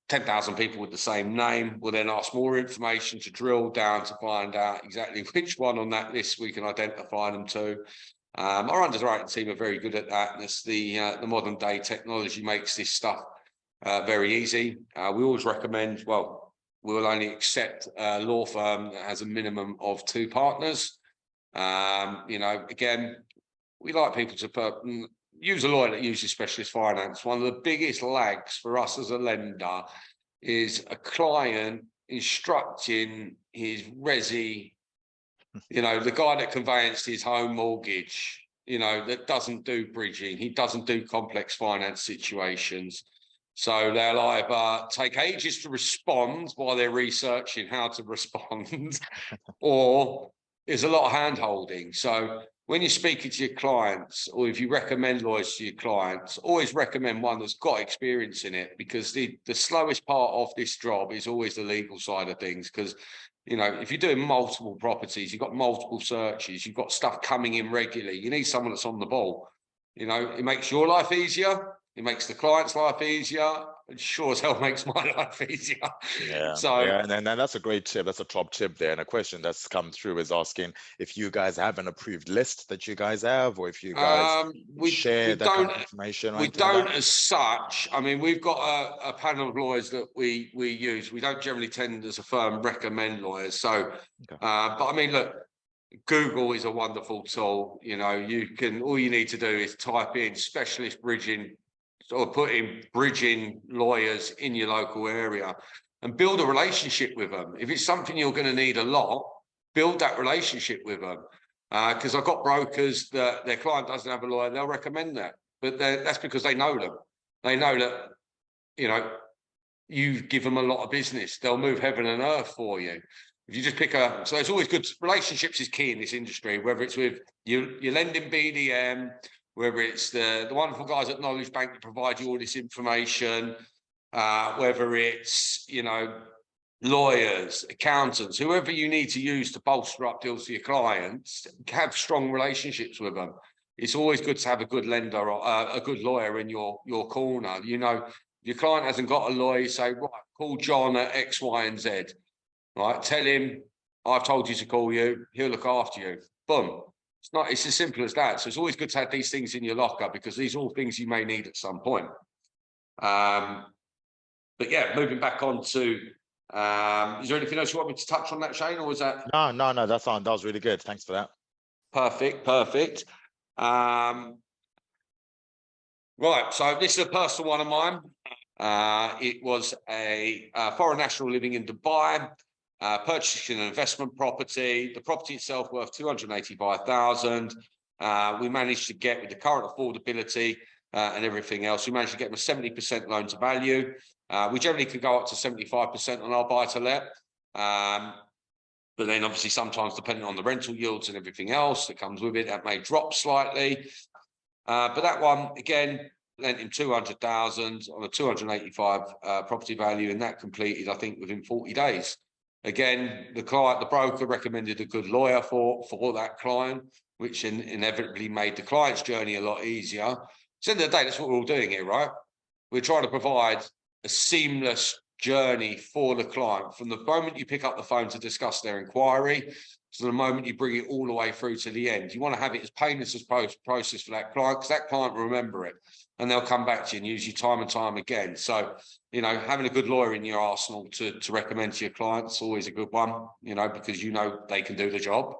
10,000 people with the same name. We'll then ask more information to drill down to find out exactly which one on that list we can identify them to. Our underwriting team are very good at that. And it's the modern day technology makes this stuff very easy. We always recommend, well, we will only accept a law firm that has a minimum of 2 partners. Again, we like people to use a lawyer that uses specialist finance. One of the biggest lags for us as a lender is a client instructing his resi, the guy that conveyanced his home mortgage, that doesn't do bridging. He doesn't do complex finance situations. So they'll either take ages to respond while they're researching how to respond, or there's a lot of hand-holding. So when you're speaking to your clients, or if you recommend lawyers to your clients, always recommend one that's got experience in it, because the slowest part of this job is always the legal side of things. Because if you're doing multiple properties, you've got multiple searches, you've got stuff coming in regularly, you need someone that's on the ball. It makes your life easier, it makes the client's life easier, it sure as hell makes my life easier. Yeah, So yeah, and that's a great tip. That's a top tip there. And a question that's come through is asking if you guys have an approved list that you guys have, or if you guys share that kind of information or anything like that. As such. I mean, we've got a panel of lawyers that we use. We don't generally tend as a firm recommend lawyers. So, Okay. but I mean, look, Google is a wonderful tool. All you need to do is type in specialist bridging, or put in bridging lawyers in your local area, and build a relationship with them. If it's something you're going to need a lot, build that relationship with them. Because I've got brokers that their client doesn't have a lawyer, they'll recommend that. But that's because they know them. They know that, you give them a lot of business. They'll move heaven and earth for you. If you just so it's always good. Relationships is key in this industry, whether it's with your lending BDM, whether it's the wonderful guys at Knowledge Bank that provide you all this information, whether it's, lawyers, accountants, whoever you need to use to bolster up deals for your clients, have strong relationships with them. It's always good to have a good lender or a good lawyer in your corner. You know, if your client hasn't got a lawyer, you say, right, call John at X, Y, and Z. Right, tell him I've told you to call you. He'll look after you. Boom. It's as simple as that. So it's always good to have these things in your locker because these are all things you may need at some point. But yeah, moving back on to, is there anything else you want me to touch on that, Shane, or was that? No, that's on. That was really good. Thanks for that. Perfect. Right, so this is a personal one of mine. It was a foreign national living in Dubai, purchasing an investment property. The property itself worth 285,000. We managed to get, with the current affordability and everything else, we managed to get them a 70% loan to value. We generally could go up to 75% on our buy to let. But then obviously sometimes depending on the rental yields and everything else that comes with it, that may drop slightly. But that one, again, lent him 200,000 on a 285 property value, and that completed, I think, within 40 days. Again, the broker recommended a good lawyer for that client, which inevitably made the client's journey a lot easier. At the end of the day, that's what we're all doing here, right? We're trying to provide a seamless journey for the client from the moment you pick up the phone to discuss their inquiry to the moment you bring it all the way through to the end. You want to have it as painless as process for that client, because that client will remember it and they'll come back to you and use you time and time again. So, you know, having a good lawyer in your arsenal to recommend to your clients is always a good one, you know, because you know they can do the job.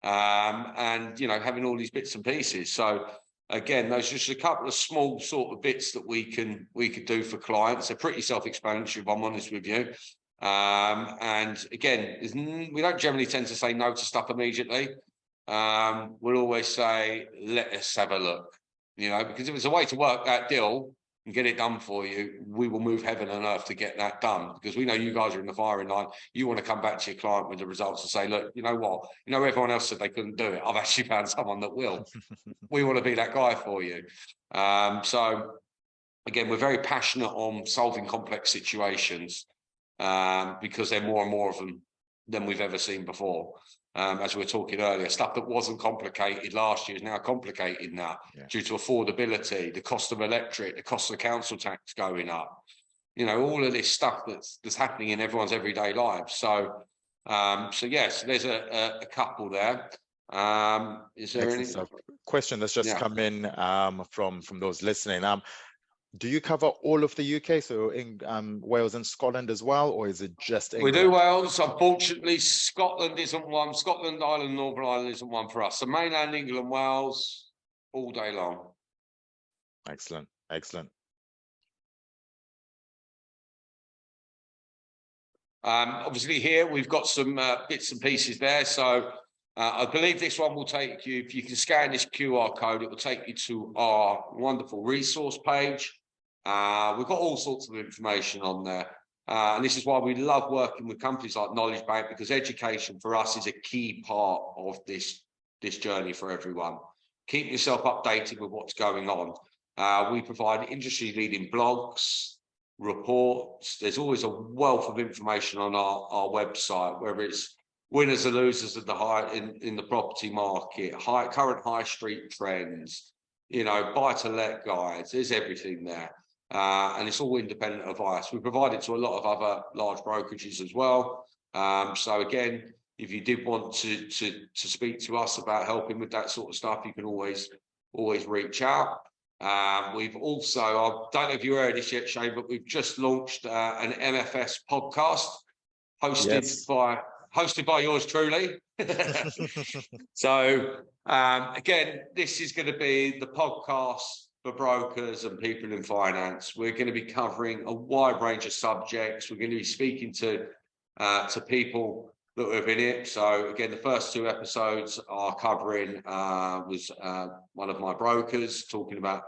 And, you know, having all these bits and pieces. So again, those are just a couple of small sort of bits that we could do for clients. They're pretty self-explanatory, if I'm honest with you. And again, we don't generally tend to say no to stuff immediately. We'll always say, let us have a look, you know, because if it's a way to work that deal and get it done for you, we will move heaven and earth to get that done, because we know you guys are in the firing line. You want to come back to your client with the results and say, look, you know what, you know, everyone else said they couldn't do it. I've actually found someone that will. We want to be that guy for you. So again, we're very passionate on solving complex situations, because there are more and more of them than we've ever seen before. As we were talking earlier, stuff that wasn't complicated last year is now complicated now, due to affordability, the cost of electric, the cost of council tax going up, you know, all of this stuff that's happening in everyone's everyday lives. So, yes, there's a couple there. Is there any question that's just come in from those listening? Do you cover all of the UK, so in Wales and Scotland as well, or is it just England? We do Wales. Unfortunately, Scotland isn't one. Scotland, Ireland, Northern Ireland isn't one for us. So mainland England, Wales, all day long. Excellent. Obviously here we've got some bits and pieces there. So I believe this one will take you, if you can scan this QR code, it will take you to our wonderful resource page. We've got all sorts of information on there. And this is why we love working with companies like Knowledge Bank, because education for us is a key part of this journey for everyone. Keep yourself updated with what's going on. We provide industry-leading blogs, reports. There's always a wealth of information on our website, whether it's winners and losers of in the property market, current high street trends, you know, buy to let guides. There's everything there. And it's all independent advice. We provide it to a lot of other large brokerages as well. So again, if you did want to speak to us about helping with that sort of stuff, you can always reach out. We've also, I don't know if you heard this yet, Shane, but we've just launched an MFS podcast hosted by yours truly. So again, this is going to be the podcast for brokers and people in finance. We're going to be covering a wide range of subjects. We're going to be speaking to people that have in it. So again, the first two episodes are covering was one of my brokers talking about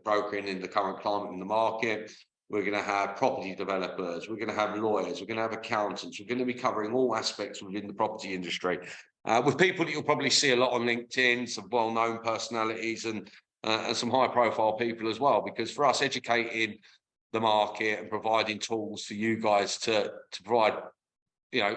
brokering in the current climate in the market. We're going to have property developers. We're going to have lawyers. We're going to have accountants. We're going to be covering all aspects within the property industry with people that you'll probably see a lot on LinkedIn, some well-known personalities and some high-profile people as well. Because for us, educating the market and providing tools for you guys to provide, you know,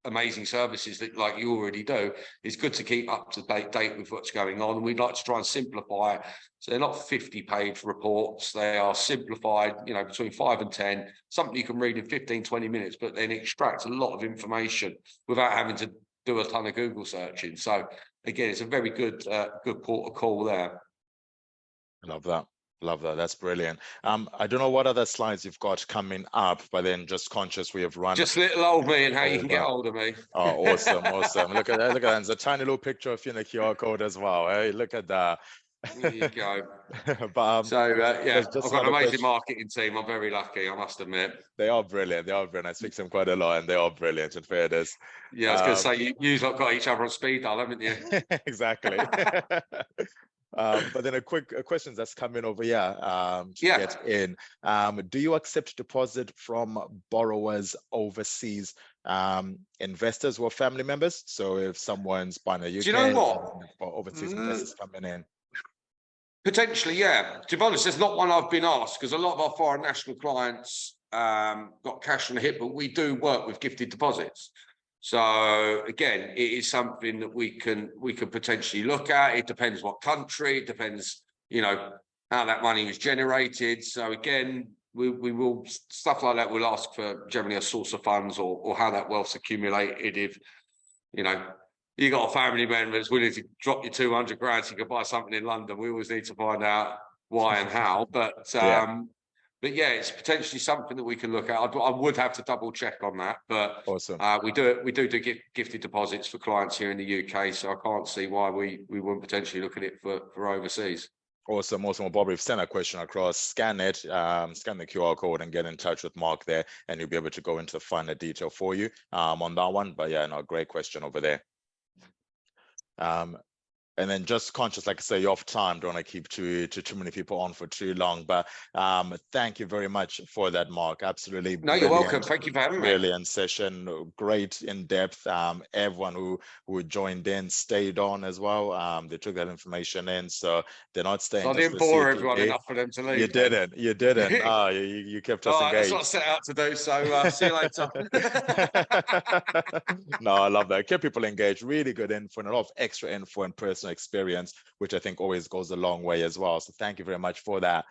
amazing services that like you already do. It's good to keep up to date with what's going on. And we'd like to try and simplify it. So they're not 50-page reports. They are simplified, you know, between 5 and 10, something you can read in 15, 20 minutes, but then extract a lot of information without having to do a ton of Google searching. So again, it's a very good port of call there. Love that. Love that. That's brilliant. I don't know what other slides you've got coming up, but then just conscious we have run. Just little old me and how you can get hold of me. Oh, awesome, awesome. Look at that. Look at that. It's a tiny little picture of you in the QR code as well. Hey, look at that. There you go. But so yeah, just I've got an amazing question. marketing team. I'm very lucky, I must admit. They are brilliant. They are brilliant. I speak to them quite a lot, and they are brilliant. In fairness. Yeah, I was going to say you've got each other on speed dial, haven't you? Exactly. But then a question that's coming over here to get in. Do you accept deposit from borrowers overseas, investors who are family members? So if someone's buying a UK, do you know what? Or overseas investors coming in. Potentially, yeah. To be honest, there's not one I've been asked because a lot of our foreign national clients got cash on the hip, but we do work with gifted deposits. So again, it is something that we can potentially look at. It depends what country, it depends, you know, how that money was generated. So again, we will, stuff like that, we'll ask for generally a source of funds or how that wealth's accumulated. If, you know, you got a family member that's willing to drop you 200 grand so you can buy something in London, we always need to find out why and how. But yeah, it's potentially something that we can look at. I would have to double check on that, but awesome. We do gifted deposits for clients here in the UK, so I can't see why we wouldn't potentially look at it for overseas. Awesome, awesome. Well, Bob, we've sent a question across. Scan it, scan the QR code and get in touch with Mark there, and you'll be able to go into the finer detail for you on that one. But yeah, no, great question over there. And then just conscious, like I say, you're off time. Don't want to keep too many people on for too long. But thank you very much for that, Mark. Absolutely. No, you're welcome. Thank you for having me. Brilliant session. Great in depth. Everyone who joined in stayed on as well. They took that information in, so they're not staying. I didn't bore everyone enough for them to leave. You didn't. You didn't. You kept us engaged. That's what I set out to do. So see you later. No, I love that. Keep people engaged. Really good info and a lot of extra info and personal experience, which I think always goes a long way as well. So thank you very much for that.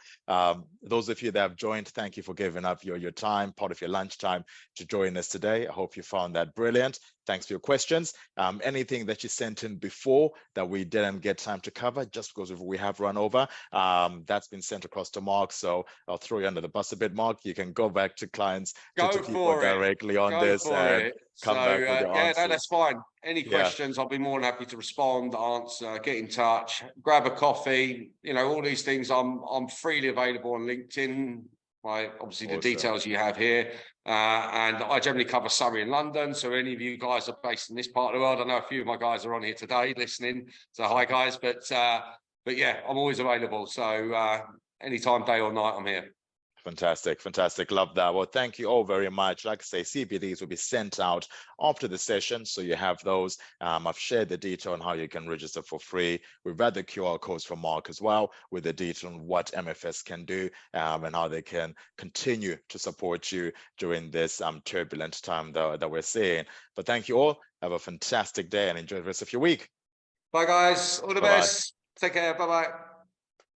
Those of you that have joined, thank you for giving up your time, part of your lunchtime, to join us today. I hope you found that brilliant. Thanks for your questions. Anything that you sent in before that we didn't get time to cover, just because we have run over, that's been sent across to Mark. So I'll throw you under the bus a bit, Mark. You can go back to clients to people directly on this and come back with your answers. No, that's fine. Any questions, I'll be more than happy to respond, answer, get in touch, grab a coffee. You know, all these things. I'm freely available on LinkedIn. Obviously the details you have here, and I generally cover Surrey and London, so any of you guys are based in this part of the world, I know a few of my guys are on here today listening, so hi guys. But yeah, I'm always available, so anytime, day or night, I'm here. Fantastic, fantastic. Love that. Well, thank you all very much. Like I say, CPDs will be sent out after the session, so you have those. I've shared the detail on how you can register for free. We've read the QR codes from Mark as well, with the detail on what MFS can do and how they can continue to support you during this turbulent time that we're seeing. But thank you all. Have a fantastic day and enjoy the rest of your week. Bye, guys. All the best. Take care. Bye-bye.